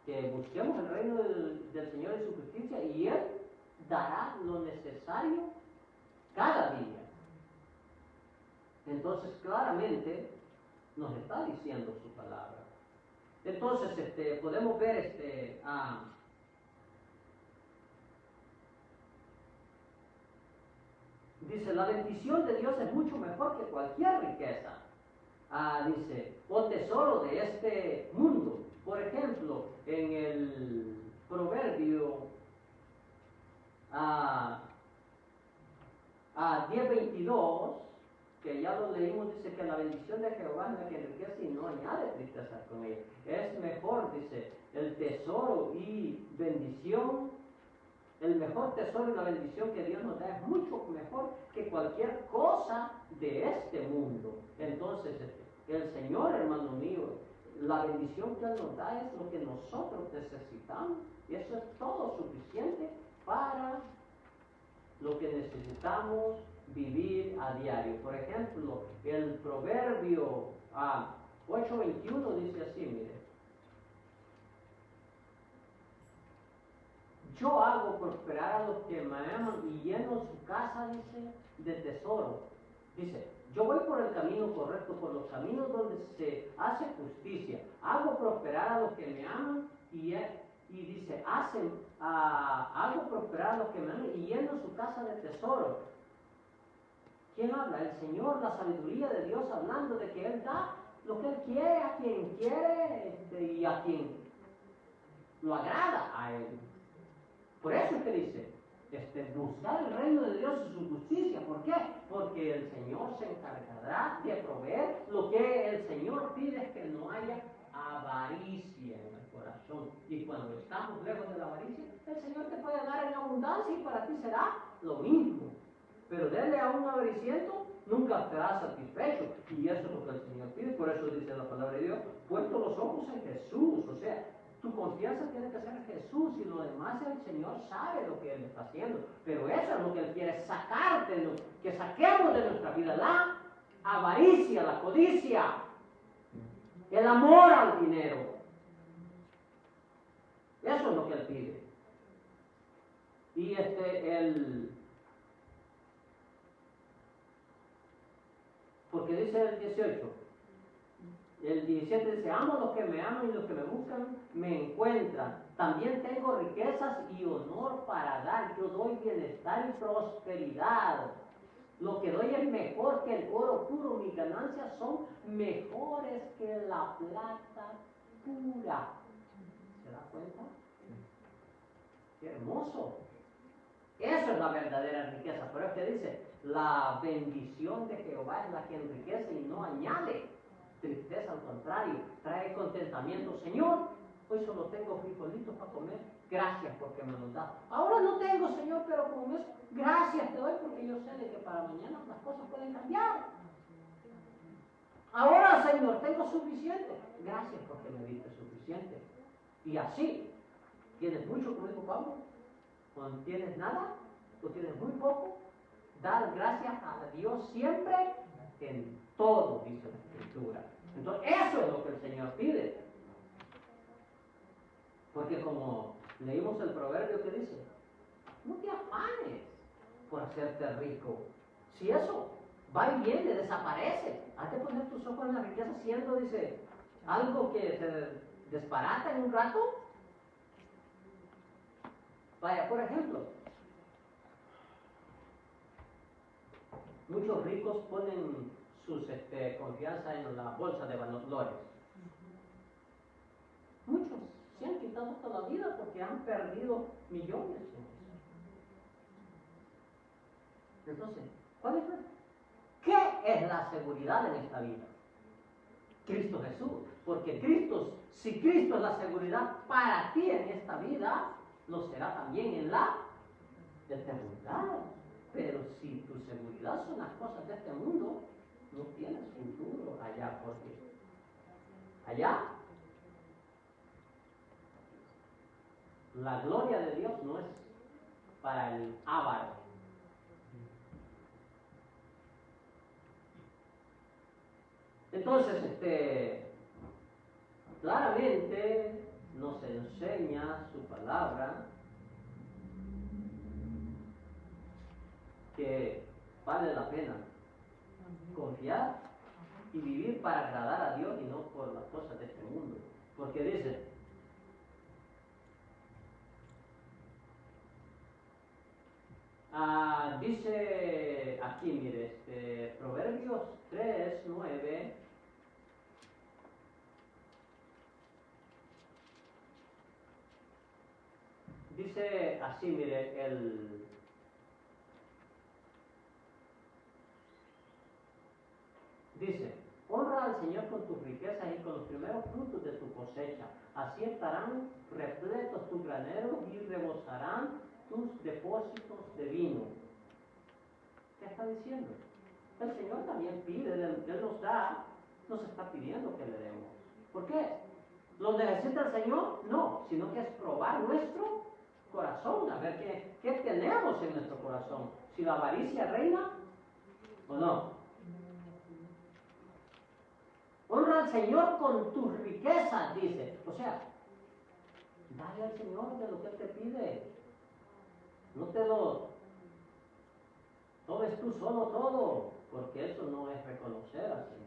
que busquemos el reino del Señor y su justicia, y Él dará lo necesario cada día. Entonces, claramente nos está diciendo su palabra. Entonces, podemos ver dice, la bendición de Dios es mucho mejor que cualquier riqueza. Dice, o tesoro de este mundo. Por ejemplo, en el proverbio 10:22, que ya lo leímos, dice que la bendición de Jehová es la que enriquece y no añade tristeza con ella. Es mejor, dice, el tesoro y bendición, el mejor tesoro y la bendición que Dios nos da es mucho mejor que cualquier cosa de este mundo. Entonces, el Señor, hermano mío, la bendición que Él nos da es lo que nosotros necesitamos, y eso es todo suficiente para lo que necesitamos vivir a diario. Por ejemplo, el proverbio 8:21 dice así, mire, yo hago prosperar a los que me aman y lleno su casa, dice, de tesoro. Dice, yo voy por el camino correcto, por los caminos donde se hace justicia. Hago prosperar a los que me aman y dice, hago prosperar a los que me aman y lleno su casa de tesoro. ¿Quién habla? El Señor, la sabiduría de Dios, hablando de que Él da lo que Él quiere a quien quiere y a quien lo agrada a Él. Por eso es que dice, buscar el reino de Dios y su justicia. ¿Por qué? Porque el Señor se encargará de proveer. Lo que el Señor pide es que no haya avaricia en el corazón. Y cuando estamos lejos de la avaricia, el Señor te puede dar en abundancia y para ti será lo mismo. Pero denle a un avariciento, nunca estará satisfecho. Y eso es lo que el Señor pide. Por eso dice la palabra de Dios, puesto los ojos en Jesús. O sea, tu confianza tiene que ser en Jesús, y lo demás el Señor sabe lo que Él está haciendo. Pero eso es lo que Él quiere sacar que saquemos de nuestra vida: la avaricia, la codicia, el amor al dinero. Eso es lo que Él pide. Y porque dice el 18, el 17 dice, amo a los que me aman y los que me buscan me encuentran. También tengo riquezas y honor para dar. Yo doy bienestar y prosperidad. Lo que doy es mejor que el oro puro. Mis ganancias son mejores que la plata pura. ¿Se da cuenta? ¡Qué hermoso! Eso es la verdadera riqueza. Pero es que dice, la bendición de Jehová es la que enriquece y no añade tristeza, al contrario, trae contentamiento. Señor, hoy solo tengo frijolitos para comer, gracias porque me los das. Ahora no tengo, Señor, pero con eso, gracias te doy porque yo sé de que para mañana las cosas pueden cambiar. Señor, tengo suficiente. Gracias porque me diste suficiente. Y así, tienes mucho, como dijo Pablo, cuando tienes nada, o tienes muy poco, dar gracias a Dios siempre en todo, dice la Escritura. Entonces, eso es lo que el Señor pide. Porque como leímos el proverbio que dice, no te afanes por hacerte rico. Si eso va y viene, desaparece. Has de poner tus ojos en la riqueza siendo, dice, algo que se desbarata en un rato. Vaya, por ejemplo, muchos ricos ponen sus confianza en la bolsa de valores. Muchos se han quitado toda la vida porque han perdido millones. Entonces, ¿cuál es? ¿Qué es la seguridad en esta vida? Cristo Jesús. Porque si Cristo es la seguridad para ti en esta vida, lo será también en la eternidad. Pero si tu seguridad son las cosas de este mundo, no tienes futuro allá, porque allá la gloria de Dios no es para el avaro. Entonces, claramente nos enseña su palabra que vale la pena confiar y vivir para agradar a Dios y no por las cosas de este mundo. Porque dice aquí, mire, Proverbios 3:9. Dice así, mire, dice, honra al Señor con tus riquezas y con los primeros frutos de tu cosecha. Así estarán repletos tus graneros y rebosarán tus depósitos de vino. ¿Qué está diciendo? El Señor también pide, Él nos da, nos está pidiendo que le demos. ¿Por qué? ¿Lo necesita el Señor? No, sino que es probar nuestro corazón, a ver qué tenemos en nuestro corazón. Si la avaricia reina o no. Honra al Señor con tus riquezas, dice. O sea, dale al Señor de lo que Él te pide. No te lo tomes tú solo todo, porque eso no es reconocer al Señor.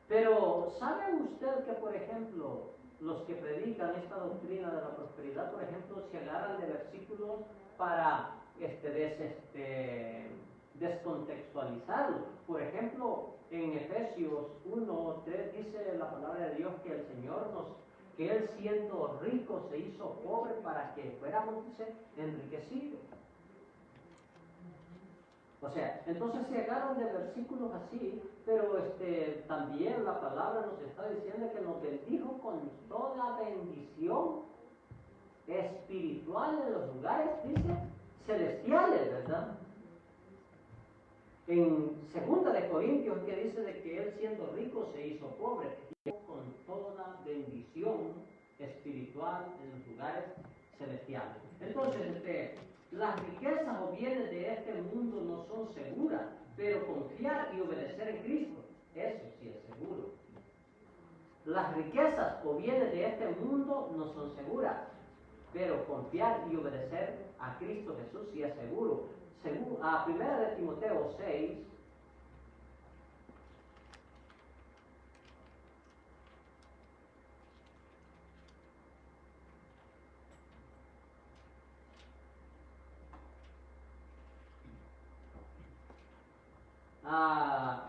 Pero, ¿sabe usted que, por ejemplo, los que predican esta doctrina de la prosperidad, por ejemplo, se agarran de versículos para descontextualizarlo? Por ejemplo, en Efesios 1:3 dice la palabra de Dios que el Señor que Él siendo rico se hizo pobre para que fuéramos, dice, enriquecidos. O sea, entonces se agarran de versículos así, pero también la palabra nos está diciendo que nos bendijo con toda bendición espiritual en los lugares, dice, celestiales, ¿verdad? En 2 de Corintios que dice de que Él siendo rico se hizo pobre, con toda bendición espiritual en los lugares celestiales. Entonces, las riquezas o bienes de este mundo no son seguras, pero confiar y obedecer en Cristo, eso sí es seguro. Las riquezas o bienes de este mundo no son seguras, pero confiar y obedecer a Cristo Jesús sí es seguro. A 1 de Timoteo 6,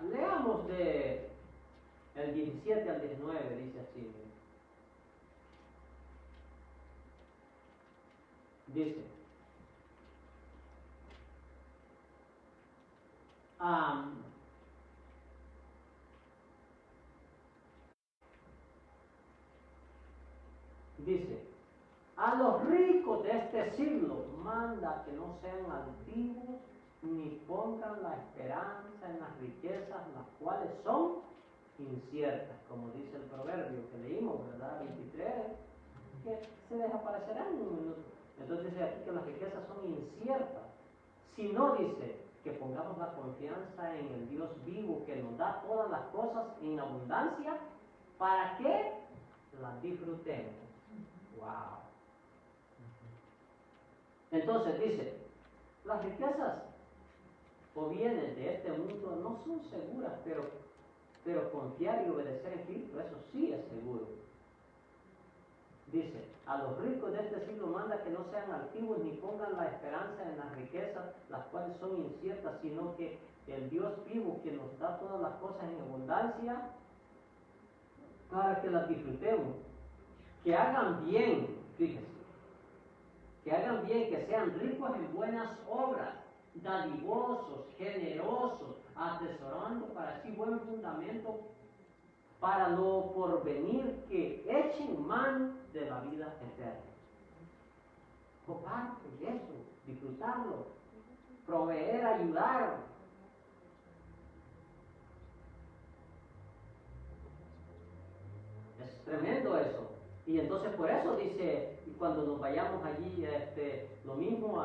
leamos de el 17 al 19, dice así. Dice, dice, a los ricos de este siglo manda que no sean altivos ni pongan la esperanza en las riquezas, las cuales son inciertas, como dice el proverbio que leímos, ¿verdad? 23, que se desaparecerán en un minuto. Entonces dice aquí que las riquezas son inciertas. Si no, dice que pongamos la confianza en el Dios vivo que nos da todas las cosas en abundancia para que las disfrutemos. Wow. Entonces dice, las riquezas o bienes de este mundo no son seguras, pero confiar y obedecer en Cristo, eso sí es seguro. Dice, a los ricos de este siglo manda que no sean altivos ni pongan la esperanza en las riquezas, las cuales son inciertas, sino que el Dios vivo, que nos da todas las cosas en abundancia, para que las disfrutemos. Que hagan bien, fíjense, que hagan bien, que sean ricos en buenas obras, dadivosos, generosos, atesorando para sí buen fundamento para lo porvenir, que echen mano de la vida eterna. Comparte eso, disfrutarlo, proveer, ayudar. Es tremendo eso. Y entonces por eso dice, cuando nos vayamos allí, lo mismo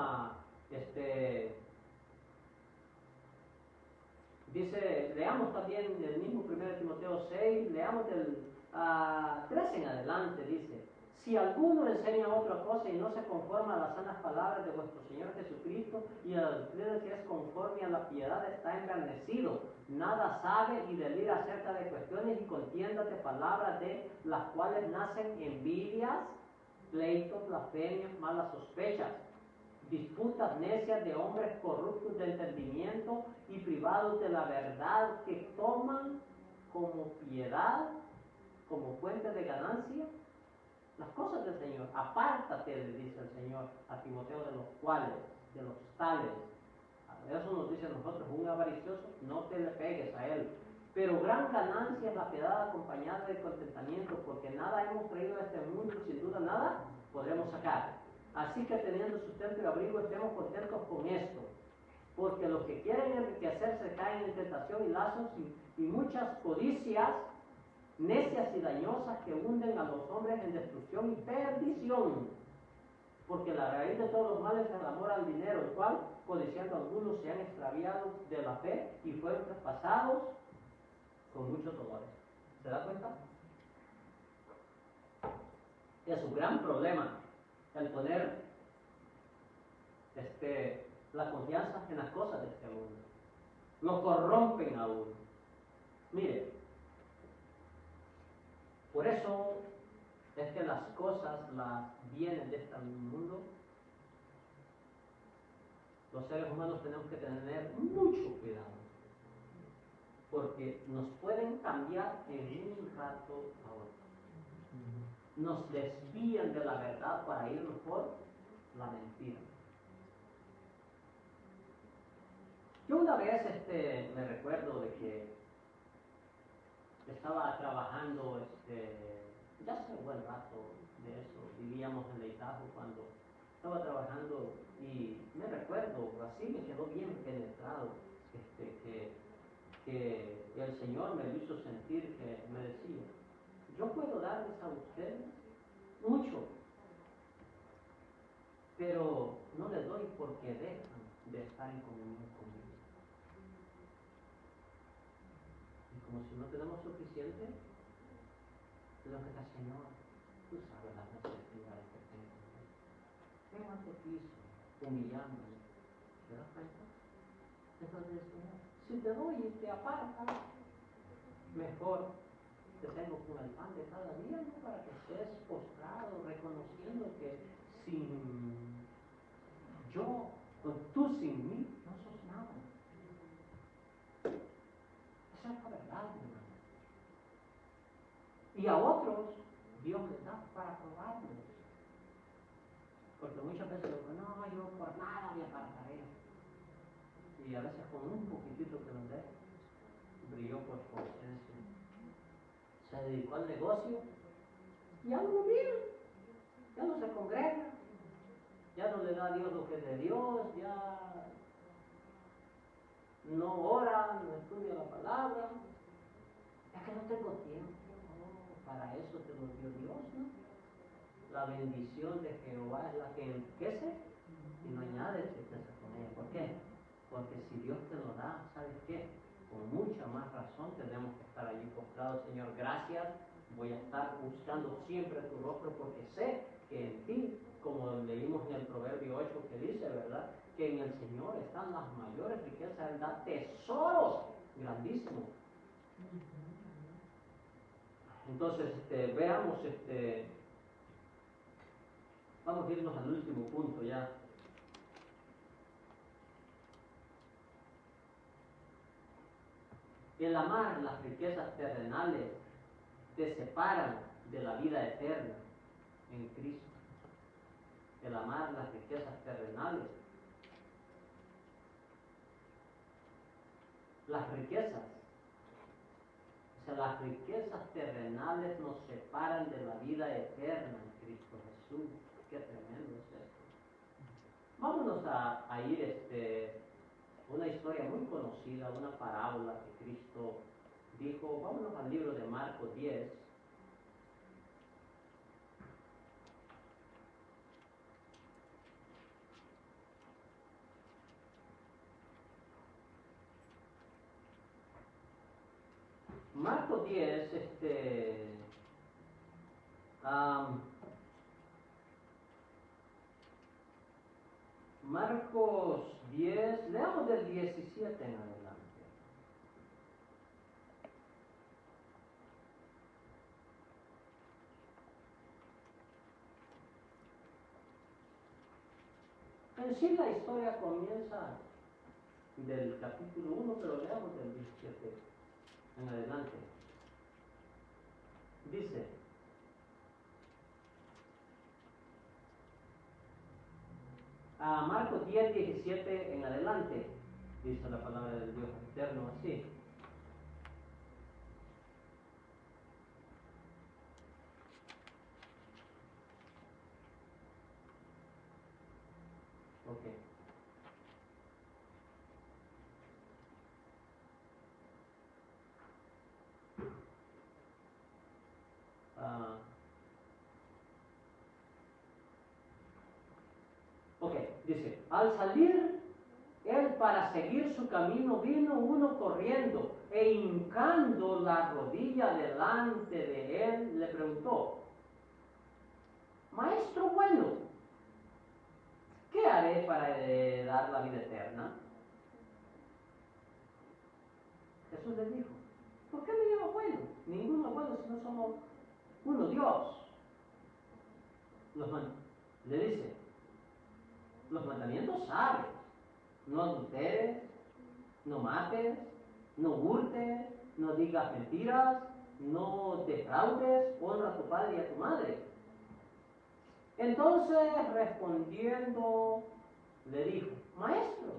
dice, leamos también el mismo 1 Timoteo 6, leamos del 13 en adelante, dice, si alguno enseña otra cosa y no se conforma a las sanas palabras de vuestro Señor Jesucristo y a la doctrina que es conforme a la piedad, está engrandecido, nada sabe y delira acerca de cuestiones y contiendas de palabras de las cuales nacen envidias, pleitos, blasfemias, malas sospechas, disputas necias de hombres corruptos de entendimiento y privados de la verdad, que toman como piedad, como fuente de ganancia, las cosas del Señor. Apártate, le dice el Señor a Timoteo, de los cuales, de los tales. Eso nos dice a nosotros, un avaricioso, no te le pegues a él. Pero gran ganancia es la piedad acompañada de contentamiento, porque nada hemos traído a este mundo y sin duda nada podremos sacar. Así que teniendo sustento y abrigo, estemos contentos con esto, porque los que quieren enriquecerse caen en tentación y lazos y muchas codicias necias y dañosas que hunden a los hombres en destrucción y perdición, porque la raíz de todos los males es el amor al dinero, el cual, codiciando algunos, se han extraviado de la fe y fueron traspasados con muchos dolores. ¿Se da cuenta? Es un gran problema el poner la confianza en las cosas de este mundo. Lo corrompen a uno. Mire, por eso es que las cosas, las bienes de este mundo, los seres humanos tenemos que tener mucho cuidado, porque nos pueden cambiar en un rato a otro. Nos desvían de la verdad para irnos por la mentira. Yo una vez me recuerdo de que estaba trabajando, ya hace un buen rato de eso, vivíamos en Leitajo cuando estaba trabajando, y me recuerdo, así me quedó bien penetrado, que el Señor me hizo sentir, que me decía, yo puedo darles a ustedes mucho, pero no les doy porque dejan de estar en comunión conmigo. Y como si no tenemos suficiente, lo que está, Señor, tú sabes las necesidades que tengo. Vengo a tu piso, humillándome. ¿Te das cuenta? Entonces, si te doy y te apartas, mejor te tengo con el pan de cada día, ¿no? Para que estés postrado, reconociendo que sin yo, tú sin mí, no sos nada. Esa es la verdad, hermano. Y a otros, Dios les da para probarlos. Porque muchas veces digo, no, yo por nada me apartaré. Y a veces con un poquitito que nos dé, brilló por su ausencia. Se dedicó al negocio, ya no lo mira, ya no se congrega, ya no le da a Dios lo que es de Dios, ya no ora, no estudia la palabra. Es que no tengo tiempo. No, para eso te lo dio Dios, ¿no? La bendición de Jehová es la que enriquece y no añade tristeza con ella. ¿Por qué? Porque si Dios te lo da, ¿sabes qué? Con mucha más razón tenemos que estar allí postrados. Señor, gracias. Voy a estar buscando siempre tu rostro porque sé que en ti, como leímos en el Proverbio 8 que dice, ¿verdad? Que en el Señor están las mayores riquezas, Él da tesoros grandísimos. Entonces, veamos, vamos a irnos al último punto ya. El amar las riquezas terrenales te separan de la vida eterna en Cristo. El amar las riquezas terrenales. Las riquezas, o sea, las riquezas terrenales nos separan de la vida eterna en Cristo Jesús. Qué tremendo es esto. Vámonos a ir una historia muy conocida, una parábola que Cristo dijo. Vámonos al libro de Marcos 10. Marcos 10, Marcos 10, leamos del 17 en adelante. En sí la historia comienza del capítulo 1, pero leamos del 17 en adelante. Dice, Marcos 10, 17 en adelante, dice la palabra del Dios eterno así. Ok. Ok, dice, al salir él para seguir su camino, vino uno corriendo e hincando la rodilla delante de él, le preguntó, Maestro bueno, ¿qué haré para heredar la vida eterna? Jesús le dijo, ¿por qué me llama bueno? Ninguno es bueno si no somos uno, Dios. Le dice, los mandamientos sabes, no adulteres, no mates, no hurtes, no digas mentiras, no defraudes, honra a tu padre y a tu madre. Entonces respondiendo le dijo, Maestro,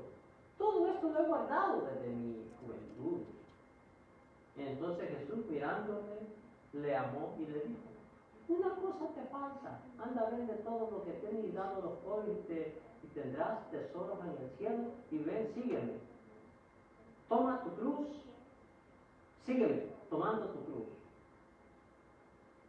todo esto lo he guardado desde mi juventud. Entonces Jesús mirándole, le amó y le dijo, una cosa te falta, anda, vende todo lo que tienes y dado a los pobres y tendrás tesoros en el cielo y ven, sígueme. Toma tu cruz, sígueme, tomando tu cruz.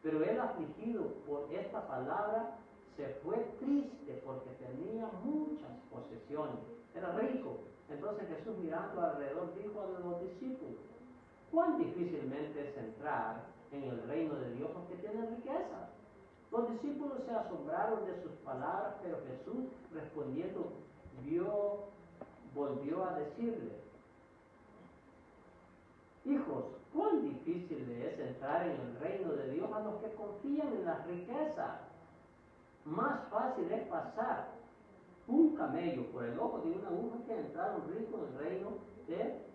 Pero él, afligido por esta palabra, se fue triste porque tenía muchas posesiones, era rico. Entonces Jesús, mirando alrededor, dijo a los discípulos, cuán difícilmente es entrar en el reino de Dios los que tienen riquezas. Los discípulos se asombraron de sus palabras, pero Jesús, respondiendo, volvió a decirle, hijos, cuán difícil es entrar en el reino de Dios a los que confían en las riquezas. Más fácil es pasar un camello por el ojo de una aguja que entrar un rico en el reino de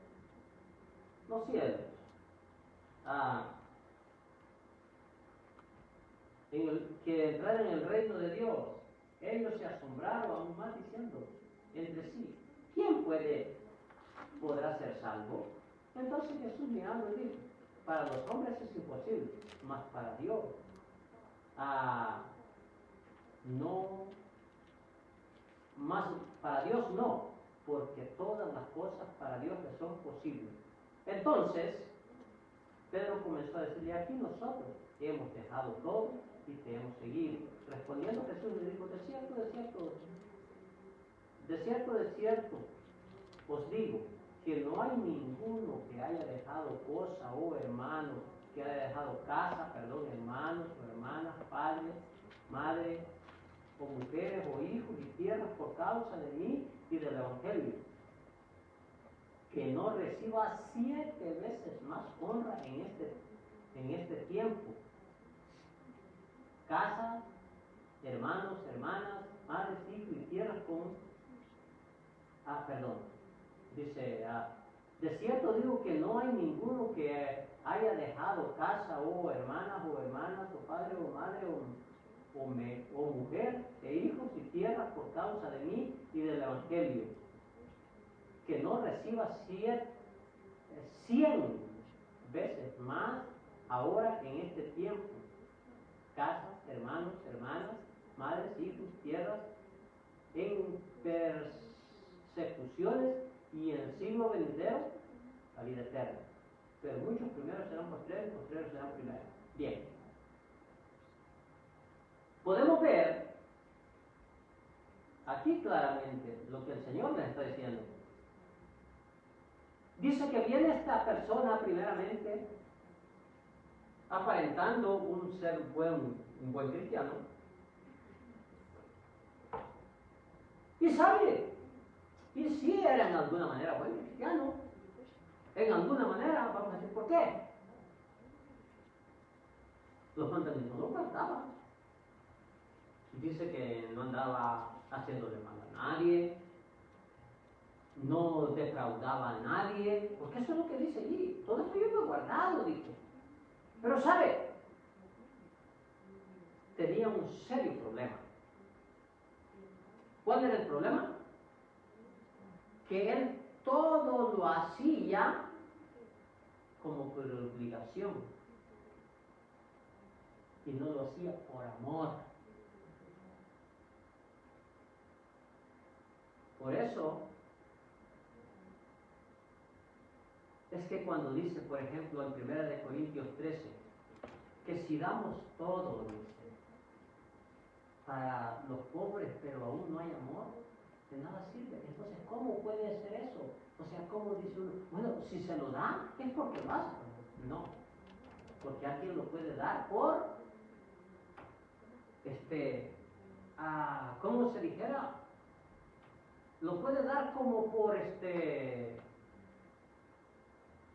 los cielos. Que entrar en el reino de Dios. Ellos se asombraron aún más diciendo entre sí, ¿quién podrá ser salvo? Entonces Jesús mirando dijo, para los hombres es imposible, mas para Dios no, más para Dios no, porque todas las cosas para Dios le son posibles. Entonces, Pedro comenzó a decirle, aquí nosotros hemos dejado todo y te hemos seguido. Respondiendo Jesús le dijo, de cierto, os digo, que no hay ninguno que haya dejado cosa o hermano, que haya dejado casa, hermanos o hermanas, padres, madre, o mujeres o hijos y tierras por causa de mí y del Evangelio, que no reciba 7 veces más honra en este tiempo. Casa, hermanos, hermanas, madres, hijos y tierras dice, de cierto digo que no hay ninguno que haya dejado casa o hermanas, o padre o madre o mujer e hijos y tierras por causa de mí y del Evangelio, que no reciba 100 veces más ahora en este tiempo, casas, hermanos, hermanas, madres, hijos, tierras, en persecuciones y en el siglo venidero la vida eterna. Pero muchos primeros serán postreros, postreros serán primeros. Bien. Podemos ver aquí claramente lo que el Señor les está diciendo. Dice que viene esta persona primeramente aparentando ser un buen cristiano. Y sabe, y sí era en alguna manera buen cristiano. En alguna manera, vamos a decir, ¿por qué? Los mandamientos no guardaba. Dice que no andaba haciéndole mal a nadie, no defraudaba a nadie, porque eso es lo que dice allí. Todo esto yo lo he guardado, dice. Pero sabe, tenía un serio problema. ¿Cuál era el problema? Que él todo lo hacía como por obligación y no lo hacía por amor. Por eso es que cuando dice, por ejemplo, en 1 Corintios 13, que si damos todo, dice, para los pobres, pero aún no hay amor, de nada sirve. Entonces, ¿cómo puede ser eso? O sea, ¿cómo dice uno? Bueno, si se lo da, es porque lo hace. No, porque alguien lo puede dar por, ¿cómo se dijera? Lo puede dar como por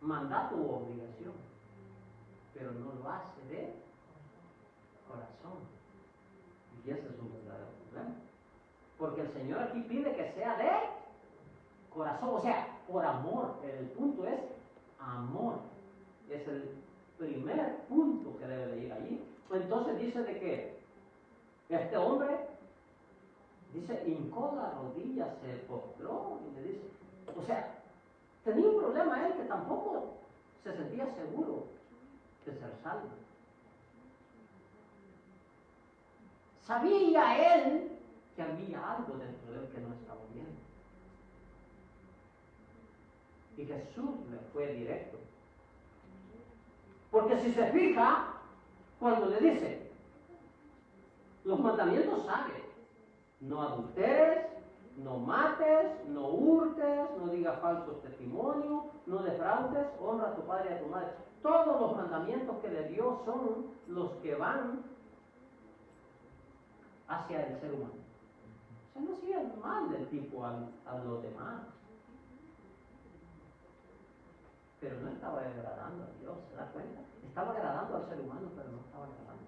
mandato u obligación, pero no lo hace de corazón. Y ese es un verdadero problema. Porque el Señor aquí pide que sea de corazón, o sea, por amor. El punto es amor. Es el primer punto que debe de ir allí. Entonces dice de que este hombre, dice, hincó la rodilla, se postró y le dice, o sea, tenía un problema él que tampoco se sentía seguro de ser salvo. Sabía él que había algo dentro de él que no estaba bien. Y Jesús le fue directo. Porque si se fija, cuando le dice, los mandamientos sabe, no adulteres, no mates, no hurtes, no digas falsos testimonios, no defraudes, honra a tu padre y a tu madre. Todos los mandamientos que le dio son los que van hacia el ser humano. O sea, no hacía el mal del tipo a los demás. Pero no estaba agradando a Dios, ¿se da cuenta? Estaba agradando al ser humano, pero no estaba agradando a Dios.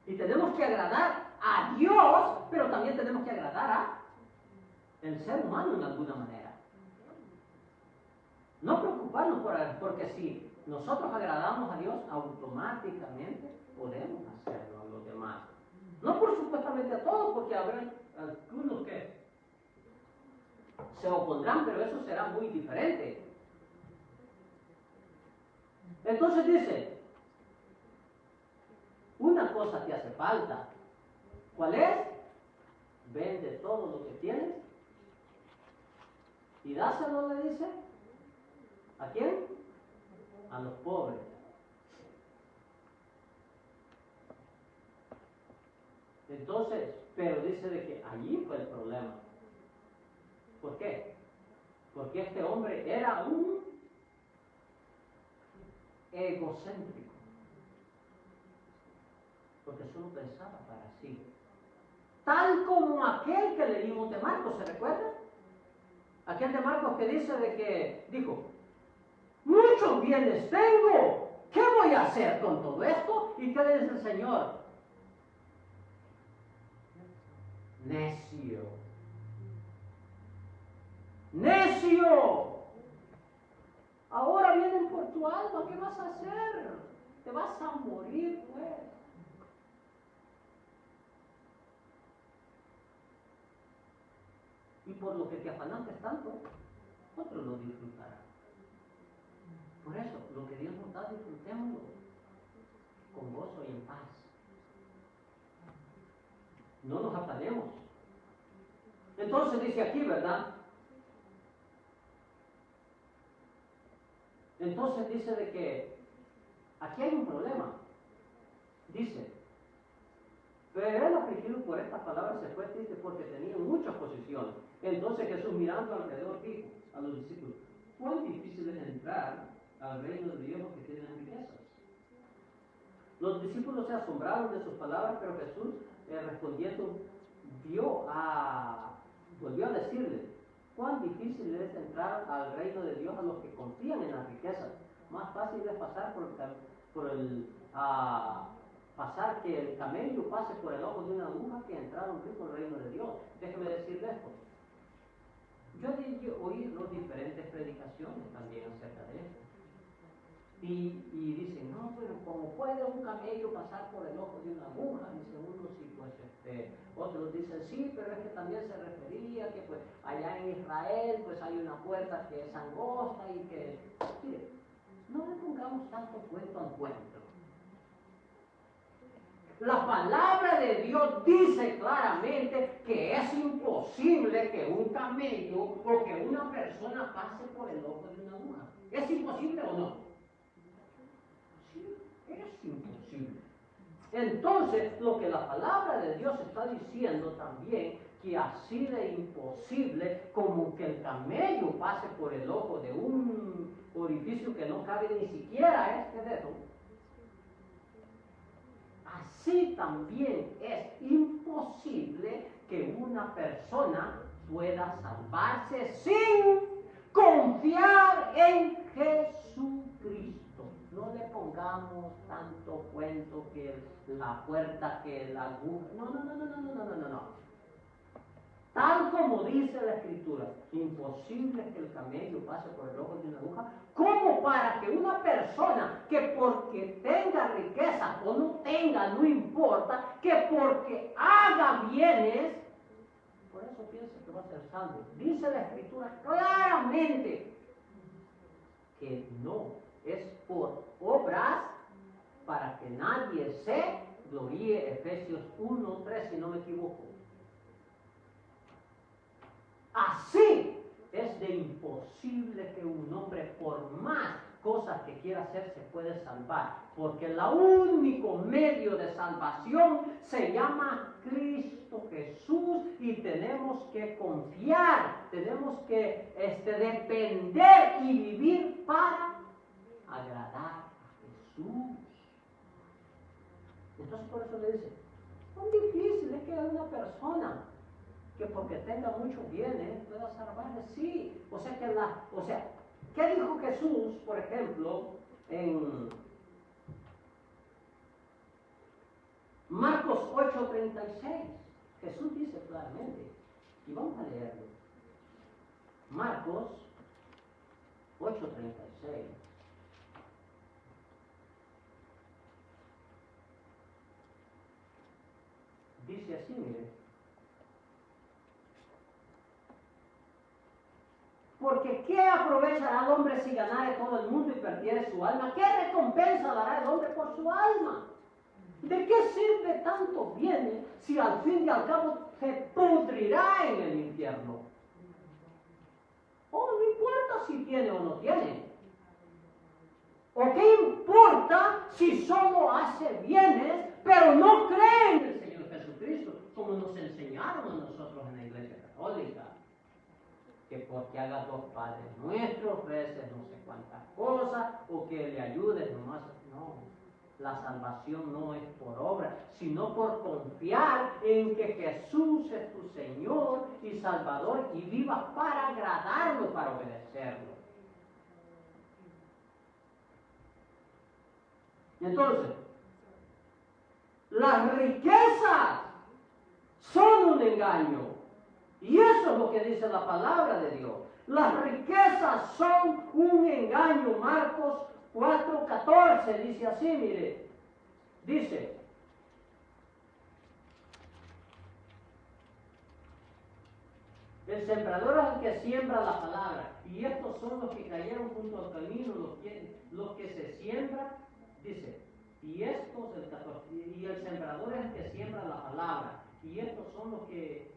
Y tenemos que agradar a Dios, pero también tenemos que agradar al ser humano en alguna manera. No preocuparnos porque si nosotros agradamos a Dios, automáticamente podemos hacerlo a los demás. No por supuestamente a todos, porque habrá algunos que se opondrán, pero eso será muy diferente. Entonces dice, una cosa te hace falta. ¿Cuál es? Vende todo lo que tienes y dáselo, le dice. ¿A quién? A los pobres. Entonces, pero dice de que allí fue el problema. ¿Por qué? Porque este hombre era un egocéntrico. Porque solo pensaba para sí. Tal como aquel que leímos de Marcos, ¿se recuerda? Aquel de Marcos que dice de que, dijo, muchos bienes tengo, ¿qué voy a hacer con todo esto? ¿Y qué le dice el Señor? Necio. Necio. Ahora vienen por tu alma, ¿qué vas a hacer? Te vas a morir, pues. Y por lo que te afanaste tanto, otros lo disfrutarán. Por eso, lo que Dios nos da, disfrutémoslo con gozo y en paz. No nos afanemos. Entonces dice aquí, ¿verdad? Entonces dice de que aquí hay un problema. Dice, pero él afligido por estas palabras se fue triste porque tenía mucha posición. Entonces Jesús mirando alrededor dijo a los discípulos, ¿cuán difícil es entrar al reino de Dios los que tienen riquezas? Los discípulos se asombraron de sus palabras, pero Jesús respondiendo volvió a decirle, cuán difícil es entrar al reino de Dios a los que confían en las riquezas. Más fácil es pasar pasar que el camello pase por el ojo de una aguja que entrar un rico al reino de Dios. Déjeme decirle esto. Yo he oído diferentes predicaciones también acerca de esto. Y dicen, no, pero ¿cómo puede un camello pasar por el ojo de una aguja? Dicen unos, y pues otros dicen, sí, pero es que también se refería que pues allá en Israel pues hay una puerta que es angosta y que... Mire, no le pongamos tanto cuento al cuento. La palabra de Dios dice claramente que es imposible que un camello o que una persona pase por el ojo de una aguja. ¿Es imposible o no? Sí, es imposible. Entonces, lo que la palabra de Dios está diciendo también, que así de imposible como que el camello pase por el ojo de un orificio que no cabe ni siquiera este dedo, así también es imposible que una persona pueda salvarse sin confiar en Jesucristo. No le pongamos tanto cuento que la puerta, que la aguja. No. Tal como dice la Escritura, imposible que el camello pase por el ojo de una aguja, como para que una persona que porque tenga riqueza o no tenga, no importa, que porque haga bienes, por eso piensa que va a ser salvo. Dice la Escritura claramente que no es por obras para que nadie se gloríe. Efesios 1:3, si no me equivoco. Así es de imposible que un hombre, por más cosas que quiera hacer, se puede salvar. Porque el único medio de salvación se llama Cristo Jesús y tenemos que confiar, tenemos que depender y vivir para agradar a Jesús. Entonces por eso le dice, ¿cuán difícil es que una persona que porque tenga muchos bienes pueda salvarse? Sí, ¿qué dijo Jesús, por ejemplo, en Marcos 8:36? Jesús dice claramente, y vamos a leerlo. Marcos 8:36. Dice así, mire. Porque ¿qué aprovechará el hombre si ganare todo el mundo y perdiere su alma? ¿Qué recompensa dará el hombre por su alma? ¿De qué sirve tantos bienes si al fin y al cabo se pudrirá en el infierno? Oh, no importa si tiene o no tiene. ¿O qué importa si solo hace bienes, pero no cree en el Señor Jesucristo, como nos enseñaron a nosotros en la Iglesia Católica? Que porque haga 2 Padres Nuestros, veces no sé cuántas cosas, o que le ayudes nomás. No, la salvación no es por obra, sino por confiar en que Jesús es tu Señor y Salvador y vivas para agradarlo, para obedecerlo. Entonces, las riquezas son un engaño. Y eso es lo que dice la palabra de Dios. Las riquezas son un engaño. Marcos 4:14 dice así, mire. Dice, el sembrador es el que siembra la palabra. Y estos son los que cayeron junto al camino, los que se siembran. Dice, y el sembrador es el que siembra la palabra. Y estos son los que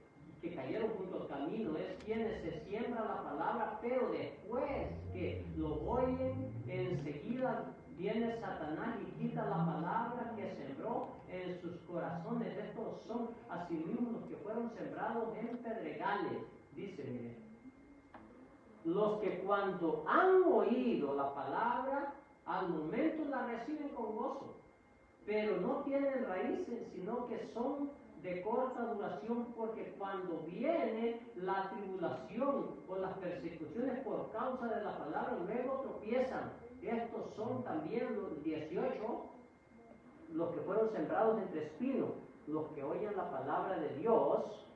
cayeron junto al camino, es quienes se siembra la palabra, pero después que lo oyen, enseguida viene Satanás y quita la palabra que sembró en sus corazones. Estos son asimismo los que fueron sembrados en pedregales. Dice, mire, los que cuando han oído la palabra, al momento la reciben con gozo, pero no tienen raíces, sino que son de corta duración, porque cuando viene la tribulación o las persecuciones por causa de la palabra, luego tropiezan. Estos son también los 18, los que fueron sembrados entre espinos, los que oyen la palabra de Dios.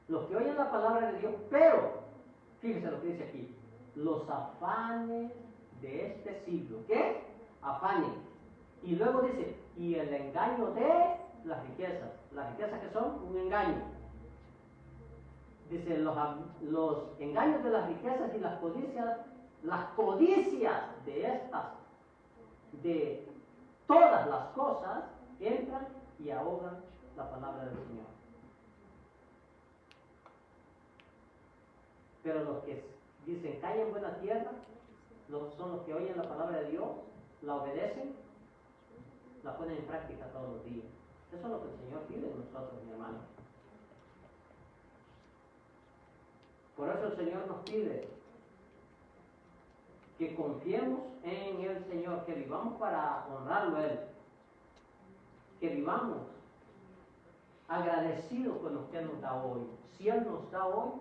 Los que oyen la palabra de Dios, pero, fíjense lo que dice aquí, los afanes de este siglo. ¿Qué? Afanes. Y luego dice, y el engaño de las riquezas. Las riquezas que son un engaño. Dice, los engaños de las riquezas y las codicias de todas las cosas, entran y ahogan la palabra del Señor. Pero los que dicen, cae en buena tierra, son los que oyen la palabra de Dios, la obedecen, la ponen en práctica todos los días. Eso es lo que el Señor pide de nosotros, mi hermano. Por eso el Señor nos pide que confiemos en el Señor, que vivamos para honrarlo a Él, que vivamos agradecidos con lo que Él nos da hoy. Si Él nos da hoy,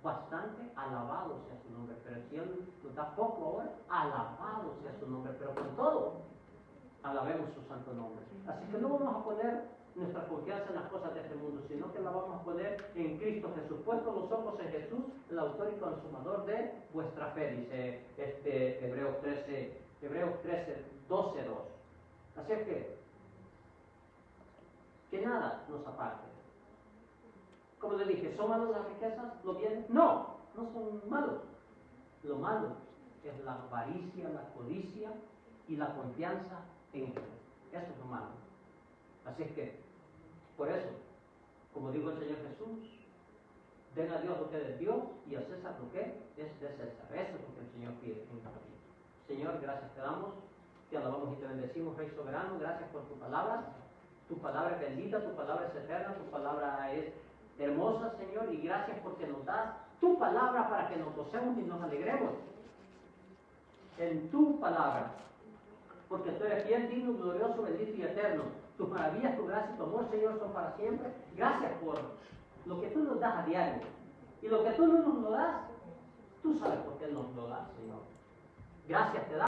bastante, alabado sea su nombre. Pero si Él nos da poco ahora, alabado sea su nombre. Pero con todo, alabemos su santo nombre. Así que no vamos a poner nuestra confianza en las cosas de este mundo, sino que la vamos a poner en Cristo Jesús. Puesto los ojos en Jesús, el autor y consumador de vuestra fe, dice Hebreos 13, 12, 2. Así es que nada nos aparte. Como le dije, ¿son malos las riquezas, los bienes? No, no son malos. Lo malo es la avaricia, la codicia y la confianza en Él. Eso es lo malo. Así es que, por eso, como dijo el Señor Jesús, den a Dios lo que es de Dios y a César lo que es de César. Eso es lo que el Señor pide en esta vida. Señor, gracias te damos, te alabamos y te bendecimos, Rey soberano. Gracias por tu palabra. Tu palabra es bendita, tu palabra es eterna, tu palabra es hermosa, Señor, y gracias porque nos das tu palabra para que nos gocemos y nos alegremos en tu palabra, porque tú eres fiel, digno, glorioso, bendito y eterno. Tus maravillas, tu gracia y tu amor, Señor, son para siempre. Gracias por lo que tú nos das a diario, y lo que tú no nos lo das, tú sabes por qué nos lo das, Señor. Gracias te damos.